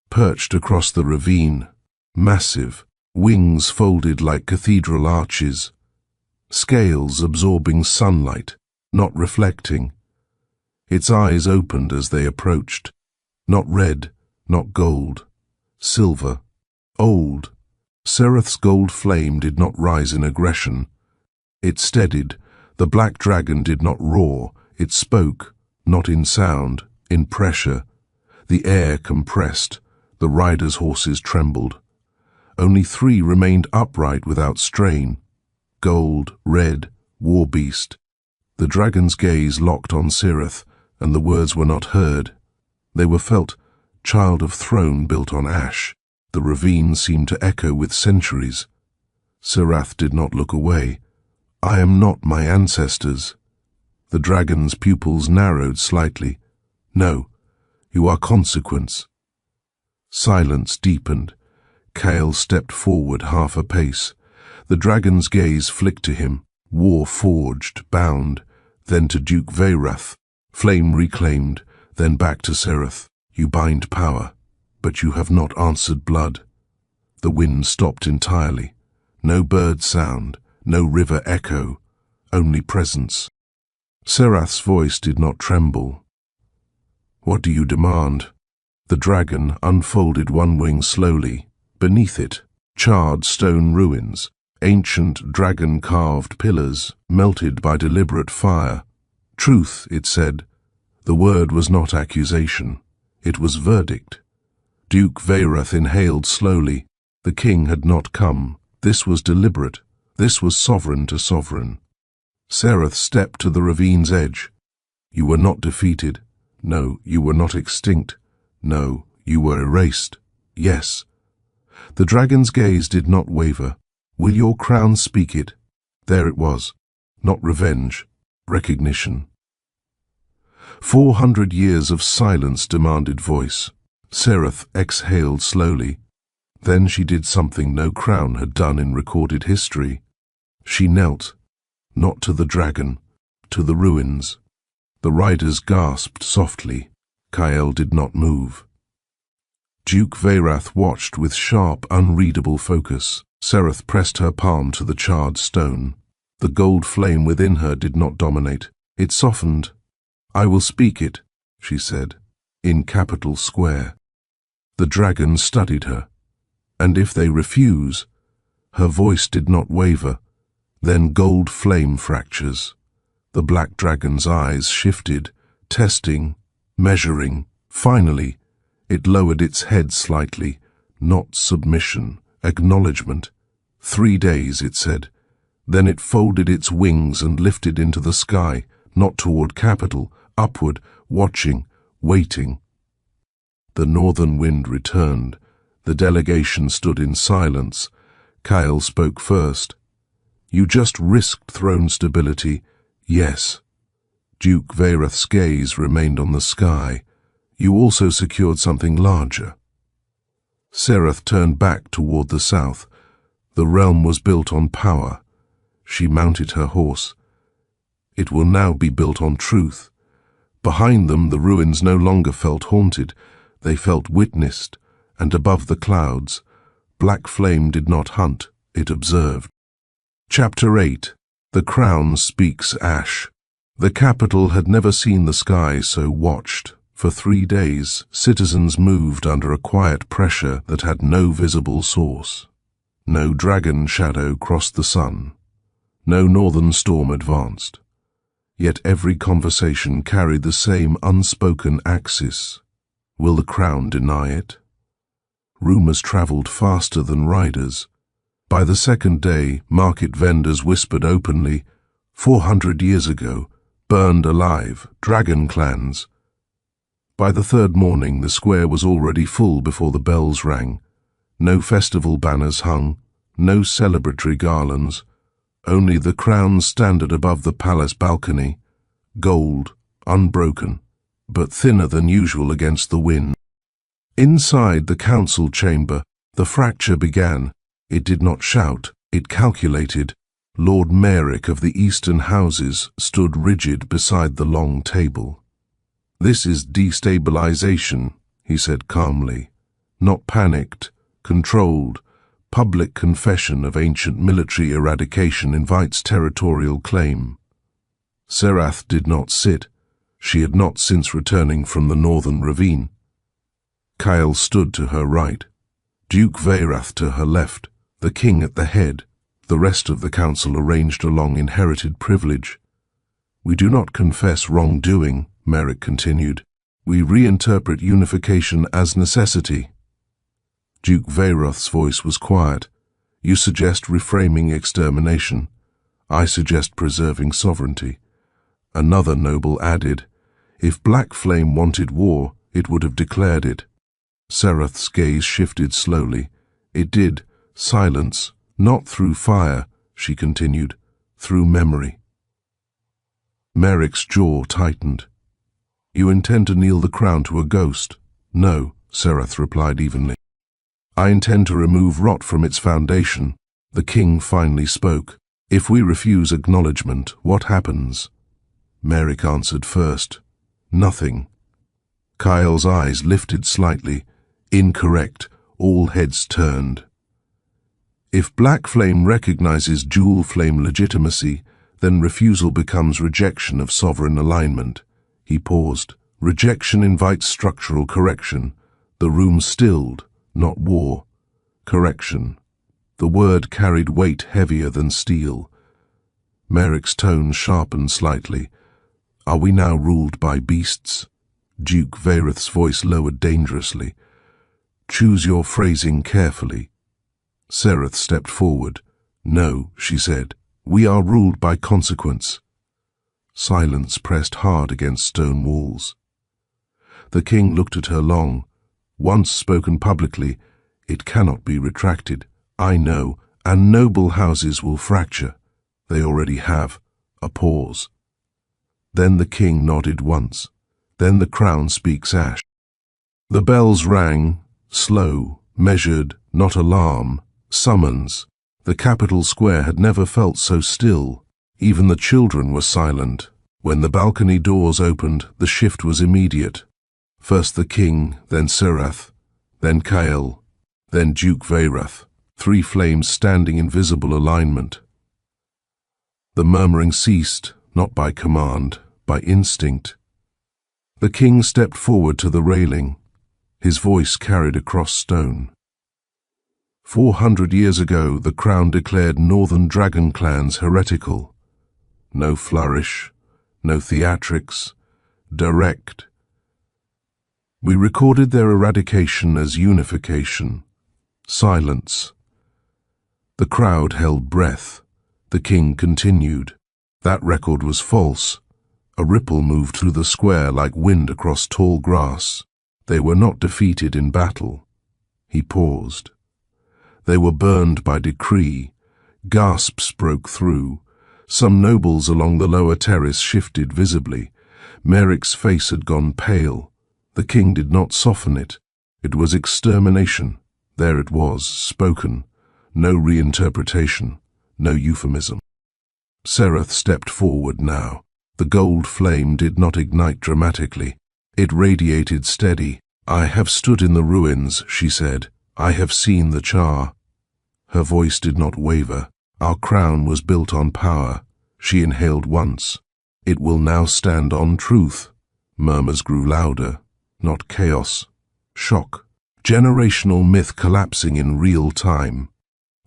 Perched across the ravine, massive, wings folded like cathedral arches, scales absorbing sunlight, not reflecting. Its eyes opened as they approached. Not red, not gold, silver, old. Sereth's gold flame did not rise in aggression. It steadied. The black dragon did not roar. It spoke, not in sound, in pressure. The air compressed. The riders' horses trembled. Only 3 remained upright without strain. Gold, red, war beast. The dragon's gaze locked on Sereth, and the words were not heard. They were felt, child of throne built on ash. The ravine seemed to echo with centuries. Sereth did not look away. I am not my ancestors. The dragon's pupils narrowed slightly. No, you are consequence. Silence deepened. Kael stepped forward half a pace. The dragon's gaze flicked to him, war forged, bound, then to Duke Vairath, flame reclaimed, then back to Sereth. You bind power, but you have not answered blood. The wind stopped entirely. No bird sound, no river echo, only presence. Sereth's voice did not tremble. What do you demand? The dragon unfolded one wing slowly. Beneath it, charred stone ruins, ancient dragon-carved pillars, melted by deliberate fire. Truth, it said. The word was not accusation. It was verdict. Duke Vairath inhaled slowly. The king had not come. This was deliberate. This was sovereign to sovereign. Sereth stepped to the ravine's edge. You were not defeated. No, you were not extinct. No, you were erased. Yes. The dragon's gaze did not waver. Will your crown speak it? There it was. Not revenge. Recognition. 400 years of silence demanded voice. Sereth exhaled slowly. Then she did something no crown had done in recorded history. She knelt, not to the dragon, to the ruins. The riders gasped softly. Kael did not move. Duke Vairath watched with sharp, unreadable focus. Sereth pressed her palm to the charred stone. The gold flame within her did not dominate. It softened. I will speak it, she said, in capital square. The dragon studied her. And if they refuse, her voice did not waver. Then gold flame fractures. The black dragon's eyes shifted, testing, measuring. Finally, it lowered its head slightly. Not submission, acknowledgement. 3 days, it said. Then it folded its wings and lifted into the sky, not toward capital, upward, watching, waiting. The northern wind returned. The delegation stood in silence. Kael spoke first. You just risked throne stability. Yes. Duke Vairath's gaze remained on the sky. You also secured something larger. Sereth turned back toward the south. The realm was built on power. She mounted her horse. It will now be built on truth. Behind them, the ruins no longer felt haunted. They felt witnessed, and above the clouds, black flame did not hunt, it observed. Chapter 8. The Crown Speaks Ash. The capital had never seen the sky so watched. For 3 days, citizens moved under a quiet pressure that had no visible source. No dragon shadow crossed the sun. No northern storm advanced. Yet every conversation carried the same unspoken axis. Will the crown deny it? Rumors traveled faster than riders. By the second day, market vendors whispered openly, 400 years ago, burned alive, dragon clans. By the third morning, the square was already full before the bells rang. No festival banners hung, no celebratory garlands, only the crowned standard above the palace balcony, gold, unbroken, but thinner than usual against the wind. Inside the council chamber, the fracture began. It did not shout, it calculated. Lord Merrick of the Eastern Houses stood rigid beside the long table. "This is destabilization," he said calmly. "Not panicked, controlled. Public confession of ancient military eradication invites territorial claim." Serath did not sit. She had not since returning from the northern ravine. Kyle stood to her right, Duke Veyrath to her left, the king at the head, the rest of the council arranged along inherited privilege. "We do not confess wrongdoing," Merrick continued. "We reinterpret unification as necessity." Duke Veyrath's voice was quiet. "You suggest reframing extermination. I suggest preserving sovereignty." Another noble added, "If Black Flame wanted war, it would have declared it." Serath's gaze shifted slowly. "It did. Silence. Not through fire," she continued, "through memory." Merrick's jaw tightened. "You intend to kneel the crown to a ghost?" "No," Serath replied evenly. "I intend to remove rot from its foundation." The king finally spoke. "If we refuse acknowledgement, what happens?" Merrick answered first. "Nothing." Kyle's eyes lifted slightly. "Incorrect." All heads turned. "If Black Flame recognizes dual flame legitimacy, then refusal becomes rejection of sovereign alignment." He paused. "Rejection invites structural correction." The room stilled, not war. Correction. The word carried weight heavier than steel. Merrick's tone sharpened slightly. "Are we now ruled by beasts?" Duke Veyrath's voice lowered dangerously. "Choose your phrasing carefully." Serath stepped forward. "No," she said. "We are ruled by consequence." Silence pressed hard against stone walls. The king looked at her long. "Once spoken publicly, it cannot be retracted. I know, and noble houses will fracture. They already have." A pause. Then the king nodded once. Then the crown speaks ash. The bells rang, slow, measured, not alarm, summons. The capital square had never felt so still. Even the children were silent. When the balcony doors opened, the shift was immediate. First the king, then Serath, then Kyle, then Duke Veyrath, three flames standing in visible alignment. The murmuring ceased, not by command, by instinct. The king stepped forward to the railing. His voice carried across stone. 400 years ago, the crown declared northern dragon clans heretical. No flourish, no theatrics, direct. We recorded their eradication as unification. Silence. The crowd held breath. The king continued. That record was false. A ripple moved through the square like wind across tall grass. They were not defeated in battle. He paused. They were burned by decree. Gasps broke through. Some nobles along the lower terrace shifted visibly. Merrick's face had gone pale. The king did not soften it. It was extermination. There it was, spoken. No reinterpretation, no euphemism. Serath stepped forward now. The gold flame did not ignite dramatically. It radiated steady. "I have stood in the ruins," she said. "I have seen the char." Her voice did not waver. "Our crown was built on power." She inhaled once. "It will now stand on truth." Murmurs grew louder. Not chaos. Shock. Generational myth collapsing in real time.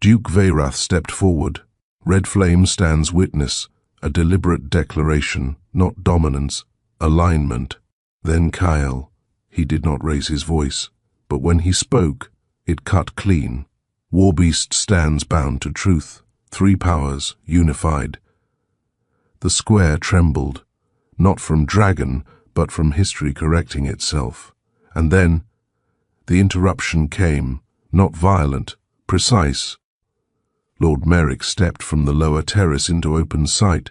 Duke Veyrath stepped forward. Red flame stands witness. A deliberate declaration, not dominance, alignment. Then Kyle. He did not raise his voice, but when he spoke, it cut clean. Warbeast stands bound to truth. Three powers, unified. The square trembled. not from dragon, but from history correcting itself. And then the interruption came, not violent, precise. Lord Merrick stepped from the lower terrace into open sight.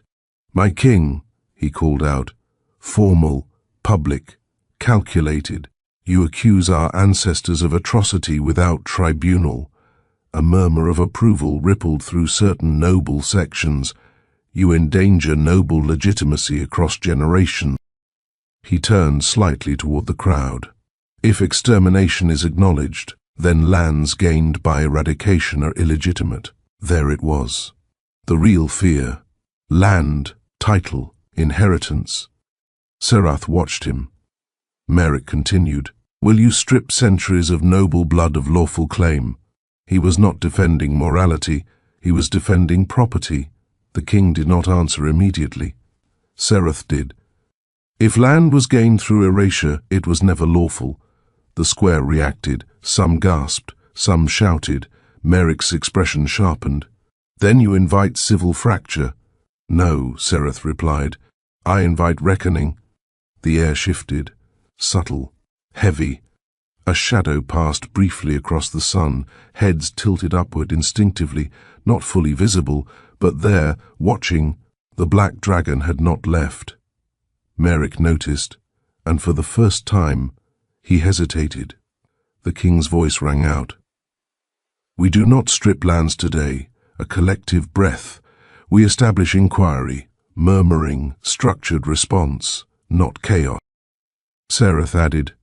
"My king," he called out, "formal, public, calculated. You accuse our ancestors of atrocity without tribunal." A murmur of approval rippled through certain noble sections. "You endanger noble legitimacy across generations." He turned slightly toward the crowd. "If extermination is acknowledged, then lands gained by eradication are illegitimate." There it was. The real fear. Land, title, inheritance. Serath watched him. Merrick continued, "Will you strip centuries of noble blood of lawful claim?" He was not defending morality, he was defending property. The king did not answer immediately. Serath did. "If land was gained through erasure, it was never lawful." The square reacted. Some gasped, some shouted. Merrick's expression sharpened. "Then you invite civil fracture." "No," Serath replied. "I invite reckoning." The air shifted. Subtle, heavy. A shadow passed briefly across the sun, heads tilted upward instinctively, not fully visible, but there, watching, the black dragon had not left. Merrick noticed, and for the first time, he hesitated. The king's voice rang out. "We do not strip lands today, a collective breath. We establish inquiry, murmuring, structured response, not chaos." Serath added,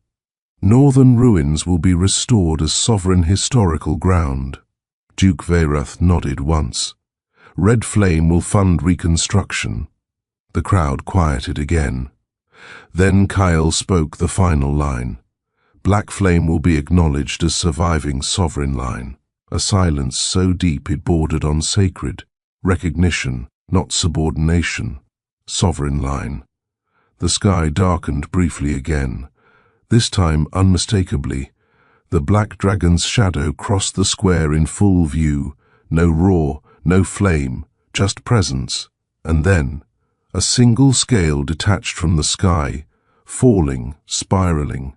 "Northern ruins will be restored as sovereign historical ground." Duke Veyrath nodded once. "Red Flame will fund reconstruction." The crowd quieted again. Then Kyle spoke the final line. "Black Flame will be acknowledged as surviving sovereign line." A silence so deep it bordered on sacred. Recognition, not subordination. Sovereign line. The sky darkened briefly again. This time unmistakably. The black dragon's shadow crossed the square in full view. No roar, no flame, just presence. And then, a single scale detached from the sky, falling, spiraling.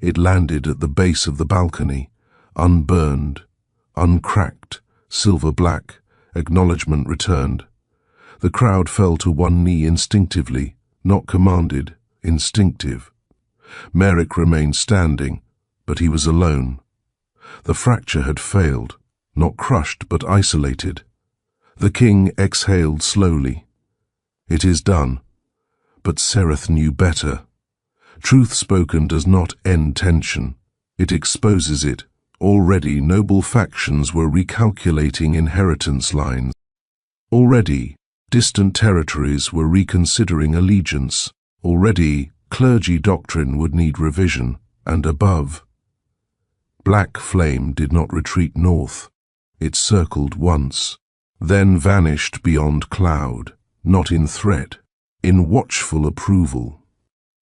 It landed at the base of the balcony, unburned, uncracked, silver black. Acknowledgement returned. The crowd fell to one knee instinctively, not commanded, instinctive. Merrick remained standing, but he was alone. The fracture had failed, not crushed but isolated. The king exhaled slowly. "It is done." But Serath knew better. Truth spoken does not end tension. It exposes it. Already noble factions were recalculating inheritance lines. Already distant territories were reconsidering allegiance. Already clergy doctrine would need revision. And above, Black Flame did not retreat north. It circled once, then vanished beyond cloud, not in threat, in watchful approval.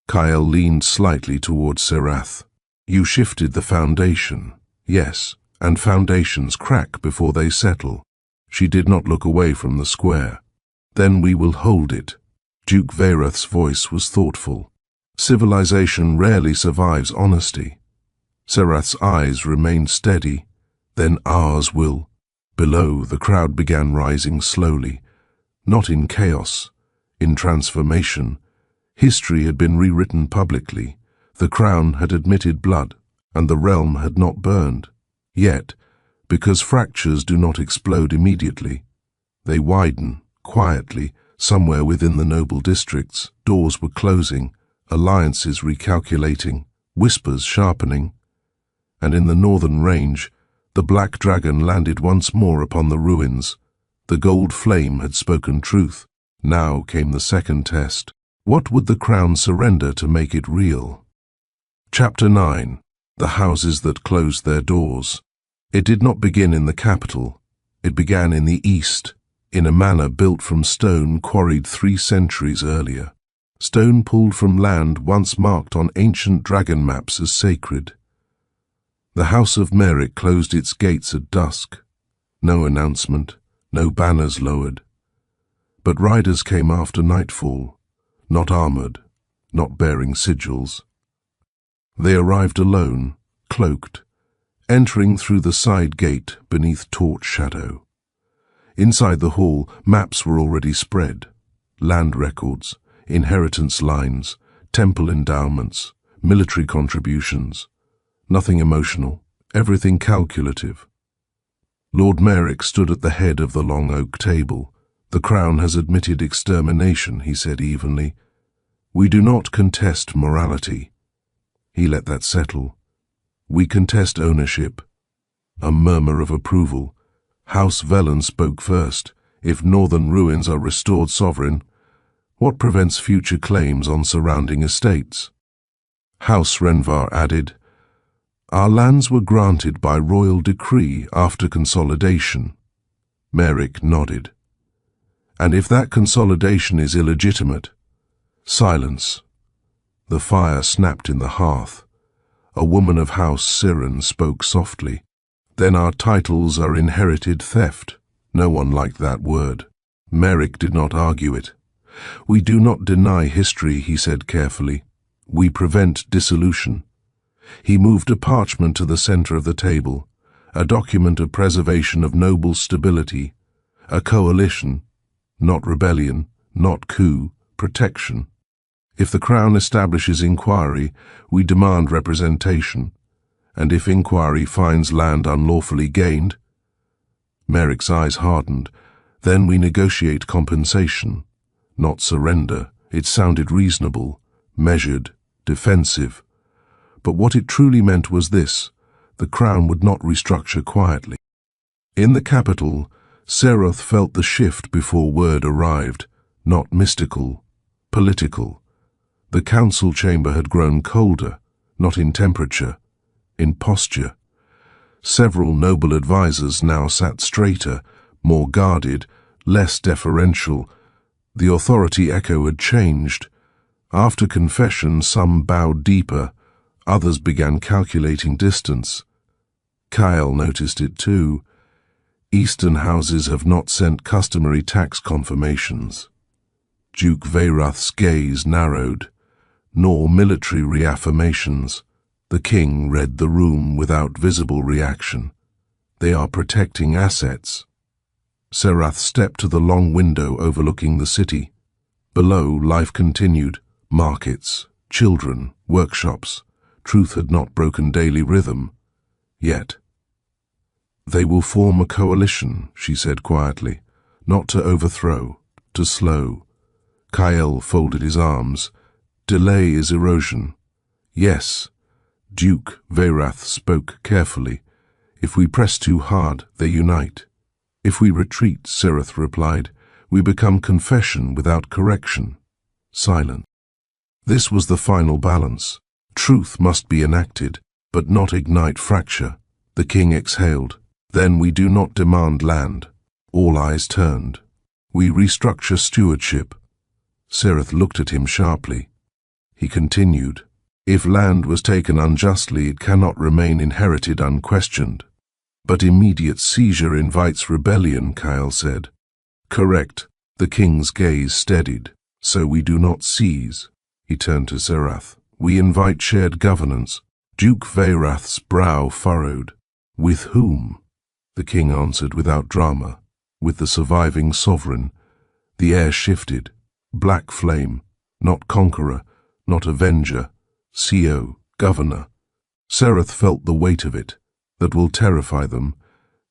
Kyle leaned slightly toward Serath. "You shifted the foundation." "Yes, and foundations crack before they settle." She did not look away from the square. "Then we will hold it." Duke Veyrath's voice was thoughtful. "Civilization rarely survives honesty." Serath's eyes remained steady. "Then ours will." Below, the crowd began rising slowly. Not in chaos, in transformation. History had been rewritten publicly. The crown had admitted blood, and the realm had not burned. Yet, because fractures do not explode immediately, they widen, quietly, somewhere within the noble districts. Doors were closing, alliances recalculating, whispers sharpening. And in the northern range, the black dragon landed once more upon the ruins. The gold flame had spoken truth. Now came the second test. What would the crown surrender to make it real? Chapter 9. The houses that closed their doors. It did not begin in the capital. It began in the east, in a manor built from stone quarried 3 centuries earlier. Stone pulled from land once marked on ancient dragon maps as sacred. The house of Merrick closed its gates at dusk. No announcement, no banners lowered. But riders came after nightfall. not armored, not bearing sigils. They arrived alone, cloaked, entering through the side gate beneath torch shadow. Inside the hall, maps were already spread, land records, inheritance lines, temple endowments, military contributions. Nothing emotional, everything calculative. Lord Merrick stood at the head of the long oak table. The Crown has admitted extermination, he said evenly. We do not contest morality. He let that settle. We contest ownership. A murmur of approval. House Velen spoke first. If northern ruins are restored sovereign, what prevents future claims on surrounding estates? House Renvar added, Our lands were granted by royal decree after consolidation. Merrick nodded. And if that consolidation is illegitimate? Silence. The fire snapped in the hearth. A woman of House Siren spoke softly. Then our titles are inherited theft. No one liked that word. Merrick did not argue it. We do not deny history, he said carefully. We prevent dissolution. He moved a parchment to the center of the table, a document of preservation of noble stability, a coalition, not rebellion, not coup, protection. If the Crown establishes inquiry, we demand representation, and if inquiry finds land unlawfully gained, Merrick's eyes hardened, then we negotiate compensation, not surrender. It sounded reasonable, measured, defensive. But what it truly meant was this: the Crown would not restructure quietly. In the capital, Seroth felt the shift before word arrived, not mystical, political. The council chamber had grown colder, not in temperature, in posture. Several noble advisers now sat straighter, more guarded, less deferential. The authority echo had changed. After confession, some bowed deeper, others began calculating distance. Kyle noticed it too. Eastern houses have not sent customary tax confirmations. Duke Veyrath's gaze narrowed, nor military reaffirmations. The king read the room without visible reaction. They are protecting assets. Serath stepped to the long window overlooking the city. Below, life continued. Markets, children, workshops. Truth had not broken daily rhythm. Yet. They will form a coalition, she said quietly. Not to overthrow, to slow. Kyle folded his arms. Delay is erosion. Yes. Duke Veyrath spoke carefully. If we press too hard, they unite. If we retreat, Sereth replied, we become confession without correction. Silent. This was the final balance. Truth must be enacted, but not ignite fracture. The king exhaled. Then we do not demand land. All eyes turned. We restructure stewardship. Sereth looked at him sharply. He continued. If land was taken unjustly, it cannot remain inherited unquestioned. But immediate seizure invites rebellion, Kyle said. Correct. The king's gaze steadied. So we do not seize. He turned to Serath. We invite shared governance. Duke Veyrath's brow furrowed. With whom? The king answered without drama. With the surviving sovereign. The air shifted. Black flame. Not conqueror, not avenger. CO, governor. Sereth felt the weight of it. That will terrify them.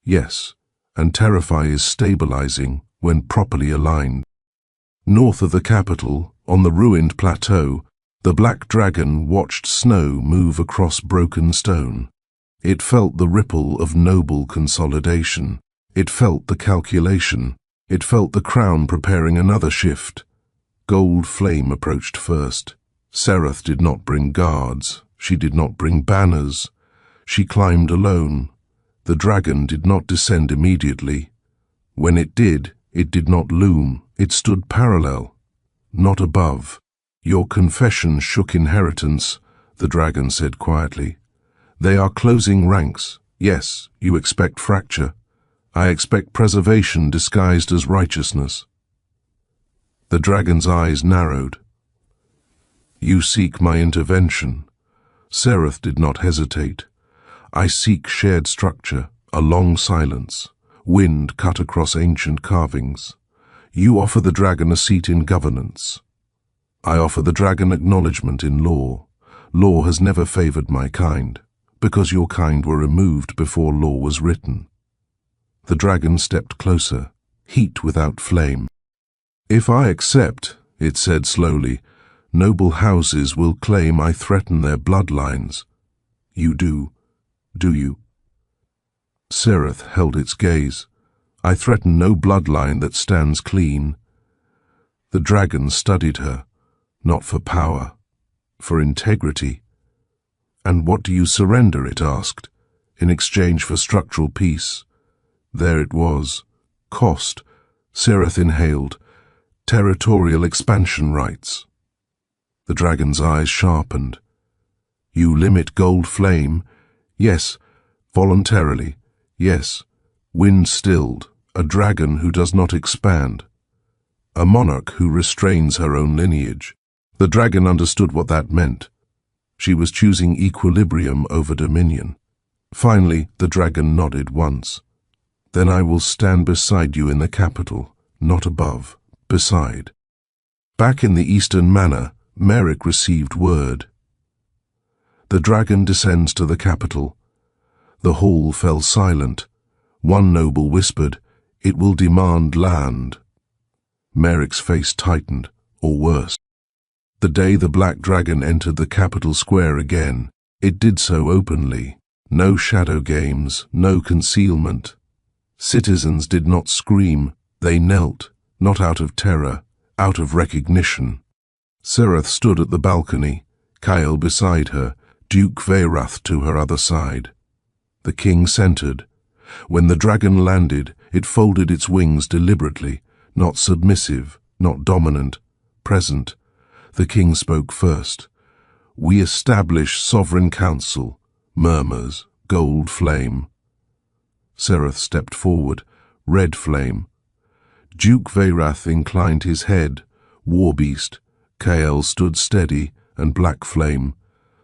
Yes, and terrify is stabilizing when properly aligned. North of the capital, on the ruined plateau, the black dragon watched snow move across broken stone. It felt the ripple of noble consolidation. It felt the calculation. It felt the crown preparing another shift. Gold flame approached first. Sereth did not bring guards. She did not bring banners. She climbed alone. The dragon did not descend immediately. When it did not loom. It stood parallel, not above. Your confession shook inheritance, the dragon said quietly. They are closing ranks. Yes, you expect fracture. I expect preservation disguised as righteousness. The dragon's eyes narrowed. You seek my intervention. Sereth did not hesitate. I seek shared structure, a long silence, wind cut across ancient carvings. You offer the dragon a seat in governance. I offer the dragon acknowledgement in law. Law has never favored my kind, because your kind were removed before law was written. The dragon stepped closer, heat without flame. If I accept, it said slowly, noble houses will claim I threaten their bloodlines. You do you? Sereth held its gaze. I threaten no bloodline that stands clean. The dragon studied her, not for power, for integrity. And what do you surrender, it asked, in exchange for structural peace? There it was. Cost. Sereth inhaled. Territorial expansion rights. The dragon's eyes sharpened. You limit gold flame? Yes. Voluntarily? Yes. Wind stilled. A dragon who does not expand. A monarch who restrains her own lineage. The dragon understood what that meant. She was choosing equilibrium over dominion. Finally, the dragon nodded once. Then I will stand beside you in the capital, not above, beside. Back in the Eastern Manor, Merrick received word. The dragon descends to the capital. The hall fell silent. One noble whispered, "It will demand land." Merrick's face tightened, or worse. The day the black dragon entered the capital square again, it did so openly. No shadow games, no concealment. Citizens did not scream, they knelt, not out of terror, out of recognition. Sereth stood at the balcony, Kyle beside her, Duke Verrat to her other side. The king centered. When the dragon landed, it folded its wings deliberately, not submissive, not dominant, present. The king spoke first. We establish sovereign council, murmurs, gold flame. Sereth stepped forward, red flame. Duke Verrat inclined his head, war beast. Kael stood steady, and black flame.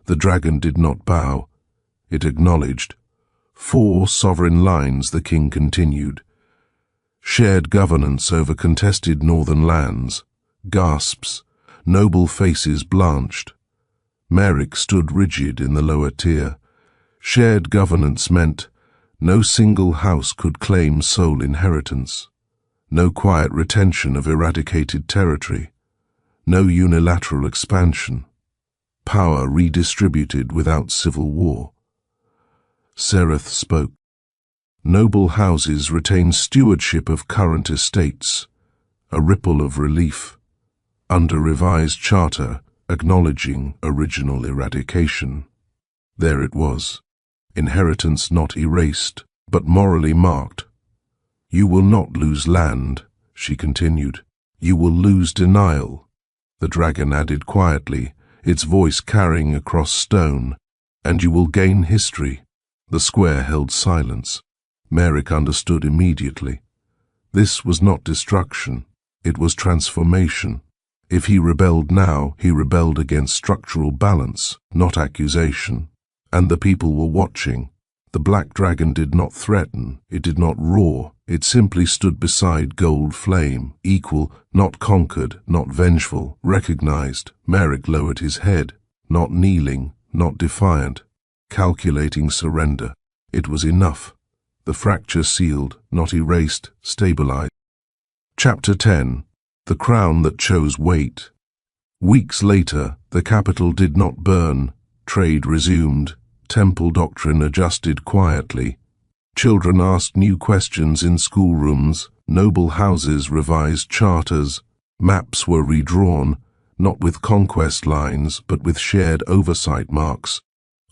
The dragon did not bow. It acknowledged. 4 sovereign lines, the king continued. Shared governance over contested northern lands. Gasps. Noble faces blanched. Merrick stood rigid in the lower tier. Shared governance meant no single house could claim sole inheritance. No quiet retention of eradicated territory. No unilateral expansion. Power redistributed without civil war. Sereth spoke. Noble houses retain stewardship of current estates. A ripple of relief. Under revised charter, acknowledging original eradication. There it was. Inheritance not erased, but morally marked. You will not lose land, she continued. You will lose denial. The dragon added quietly, its voice carrying across stone. And you will gain history. The square held silence. Merrick understood immediately. This was not destruction. It was transformation. If he rebelled now, he rebelled against structural balance, not accusation. And the people were watching. The black dragon did not threaten, it did not roar, it simply stood beside gold flame, equal, not conquered, not vengeful, recognized. Merrick lowered his head, not kneeling, not defiant, calculating surrender. It was enough. The fracture sealed, not erased, stabilized. Chapter 10. The crown that chose weight. Weeks later, the capital did not burn. Trade resumed. Temple doctrine adjusted quietly. Children asked new questions in schoolrooms. Noble houses revised charters. Maps were redrawn, not with conquest lines, but with shared oversight marks.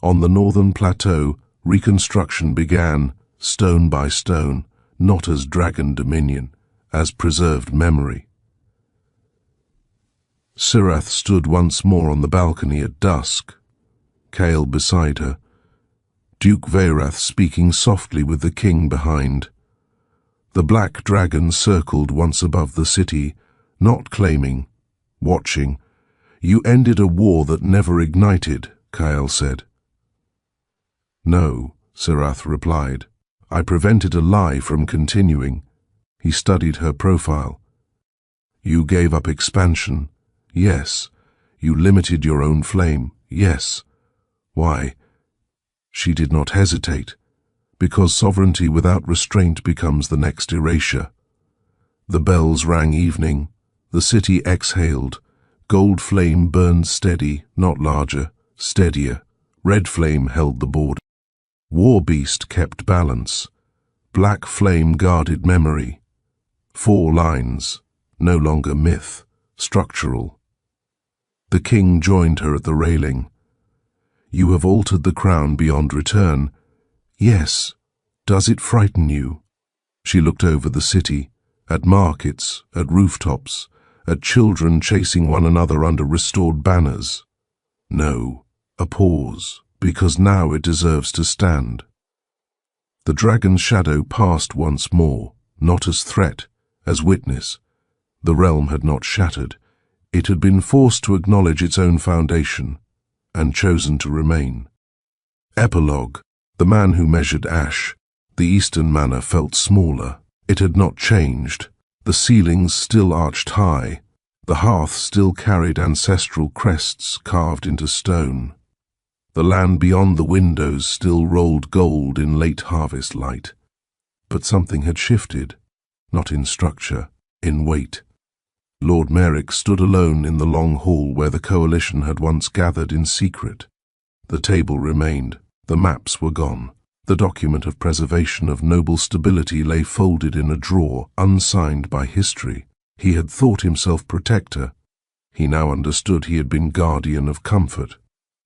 On the northern plateau, reconstruction began, stone by stone, not as dragon dominion, as preserved memory. Sereth stood once more on the balcony at dusk, Kale beside her, Duke Verrat speaking softly with the king behind. The black dragon circled once above the city, not claiming, watching. You ended a war that never ignited, Kael said. No, Serath replied. I prevented a lie from continuing. He studied her profile. You gave up expansion. Yes. You limited your own flame. Yes. Why? She did not hesitate. Because sovereignty without restraint becomes the next erasure. The bells rang evening. The city exhaled. Gold flame burned steady, not larger, steadier. Red flame held the border. War beast kept balance. Black flame guarded memory. 4 lines, no longer myth, structural. The king joined her at the railing. You have altered the crown beyond return. Yes. Does it frighten you? She looked over the city, at markets, at rooftops, at children chasing one another under restored banners. No, a pause, because now it deserves to stand. The dragon's shadow passed once more, not as threat, as witness. The realm had not shattered. It had been forced to acknowledge its own foundation, and chosen to remain. Epilogue. The man who measured ash. The eastern manor felt smaller. It had not changed. The ceilings still arched high. The hearth still carried ancestral crests carved into stone. The land beyond the windows still rolled gold in late harvest light. But something had shifted, not in structure, in weight. Lord Merrick stood alone in the long hall where the coalition had once gathered in secret. The table remained. The maps were gone. The document of preservation of noble stability lay folded in a drawer, unsigned by history. He had thought himself protector. He now understood he had been guardian of comfort.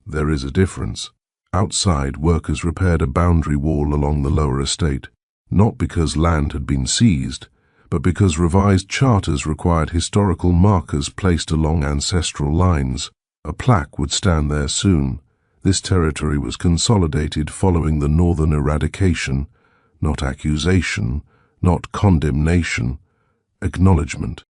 There is a difference. Outside, workers repaired a boundary wall along the lower estate, not because land had been seized, but because revised charters required historical markers placed along ancestral lines. A plaque would stand there soon. This territory was consolidated following the northern eradication, not accusation, not condemnation, acknowledgement.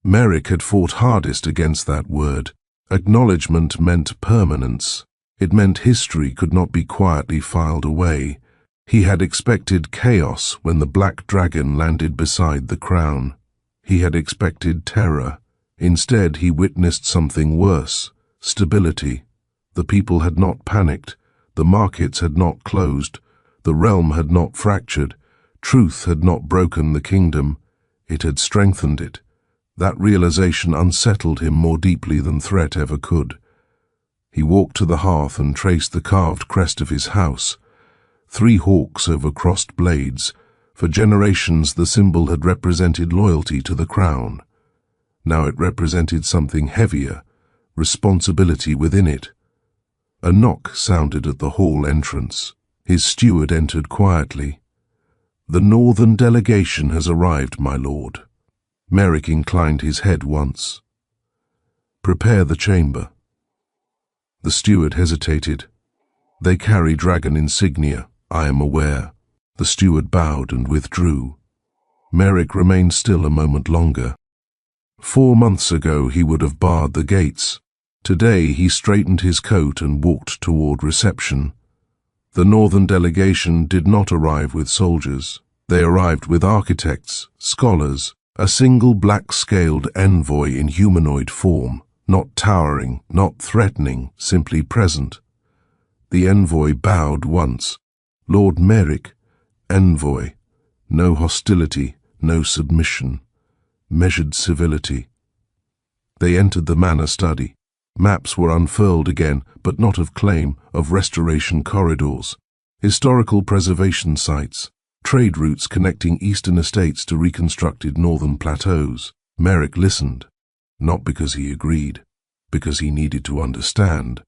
Merrick had fought hardest against that word. Acknowledgement meant permanence. It meant history could not be quietly filed away. He had expected chaos when the black dragon landed beside the crown. He had expected terror. Instead, he witnessed something worse: stability. The people had not panicked. The markets had not closed. The realm had not fractured. Truth had not broken the kingdom. It had strengthened it. That realization unsettled him more deeply than threat ever could. He walked to the hearth and traced the carved crest of his house. 3 hawks over crossed blades. For generations the symbol had represented loyalty to the crown. Now it represented something heavier, responsibility within it. A knock sounded at the hall entrance. His steward entered quietly. "The northern delegation has arrived, my lord." Merrick inclined his head once. "Prepare the chamber." The steward hesitated. "They carry dragon insignia, I am aware." The steward bowed and withdrew. Merrick remained still a moment longer. 4 months ago he would have barred the gates. Today he straightened his coat and walked toward reception. The northern delegation did not arrive with soldiers. They arrived with architects, scholars, a single black-scaled envoy in humanoid form, not towering, not threatening, simply present. The envoy bowed once. "Lord Merrick, envoy." No hostility, no submission. Measured civility. They entered the manor study. Maps were unfurled again, but not of claim, of restoration corridors, historical preservation sites, trade routes connecting eastern estates to reconstructed northern plateaus. Merrick listened, not because he agreed, because he needed to understand.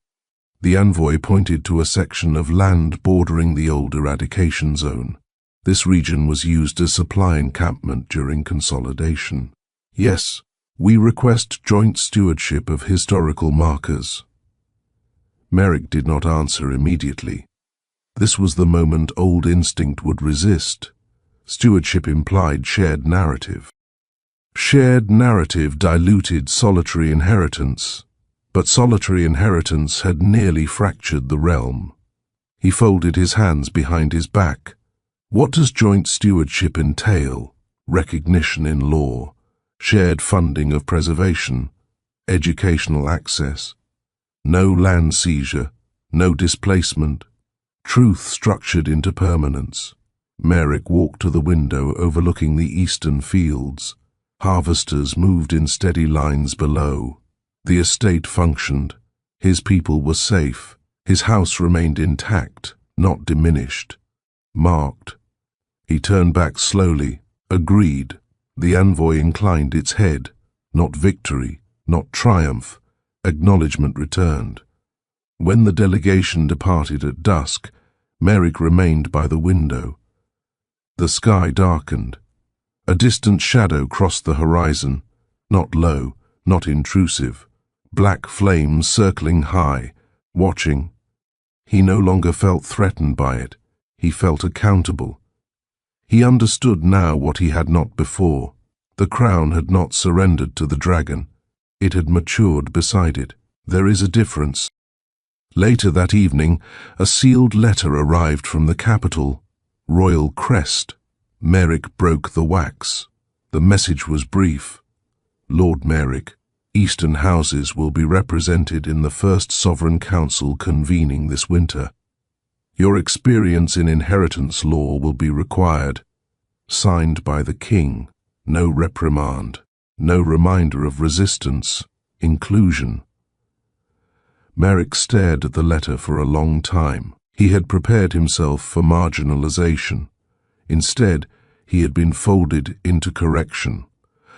The envoy pointed to a section of land bordering the old eradication zone. This region was used as supply encampment during consolidation. "Yes, we request joint stewardship of historical markers." Merrick did not answer immediately. This was the moment old instinct would resist. Stewardship implied shared narrative. Shared narrative diluted solitary inheritance. but solitary inheritance had nearly fractured the realm. He folded his hands behind his back. What does joint stewardship entail? Recognition in law, shared funding of preservation, educational access, no land seizure, no displacement, truth structured into permanence. Merrick walked to the window overlooking the eastern fields. Harvesters moved in steady lines below. The estate functioned. His people were safe. His house remained intact, not diminished. Marked. He turned back slowly. Agreed. The envoy inclined its head. Not victory, not triumph. Acknowledgement returned. When the delegation departed at dusk, Merrick remained by the window. The sky darkened. A distant shadow crossed the horizon, not low, not intrusive. Black flames circling high, watching. He no longer felt threatened by it. He felt accountable. He understood now what he had not before. The crown had not surrendered to the dragon. It had matured beside it. There is a difference. Later that evening, a sealed letter arrived from the capital. Royal crest. Merrick broke the wax. The message was brief. Lord Merrick, Eastern houses will be represented in the first Sovereign Council convening this winter. Your experience in inheritance law will be required. Signed by the King. No reprimand. No reminder of resistance. Inclusion. Merrick stared at the letter for a long time. He had prepared himself for marginalization. Instead, he had been folded into correction.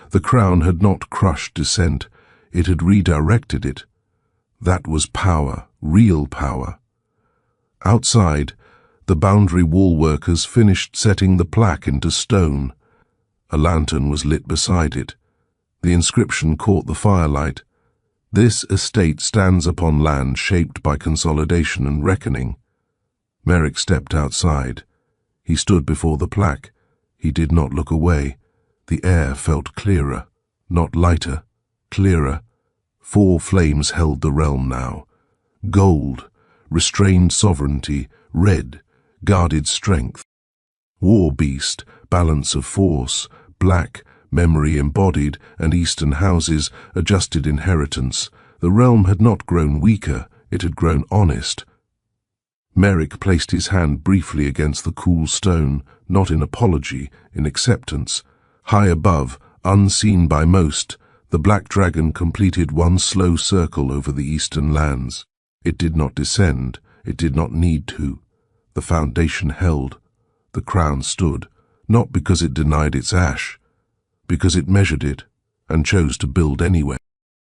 The crown had not crushed dissent, it had redirected it. That was power, real power. Outside, the boundary wall workers finished setting the plaque into stone. A lantern was lit beside it. The inscription caught the firelight. This estate stands upon land shaped by consolidation and reckoning. Merrick stepped outside. He stood before the plaque. He did not look away. The air felt clearer, not lighter, clearer. 4 flames held the realm now. Gold, restrained sovereignty, red, guarded strength. War beast, balance of force, black, memory embodied, and Eastern houses, adjusted inheritance. The realm had not grown weaker, it had grown honest. Merrick placed his hand briefly against the cool stone, not in apology, in acceptance. High above, unseen by most, the black dragon completed one slow circle over the eastern lands. It did not descend, it did not need to. The foundation held. The crown stood, not because it denied its ash, because it measured it and chose to build anyway.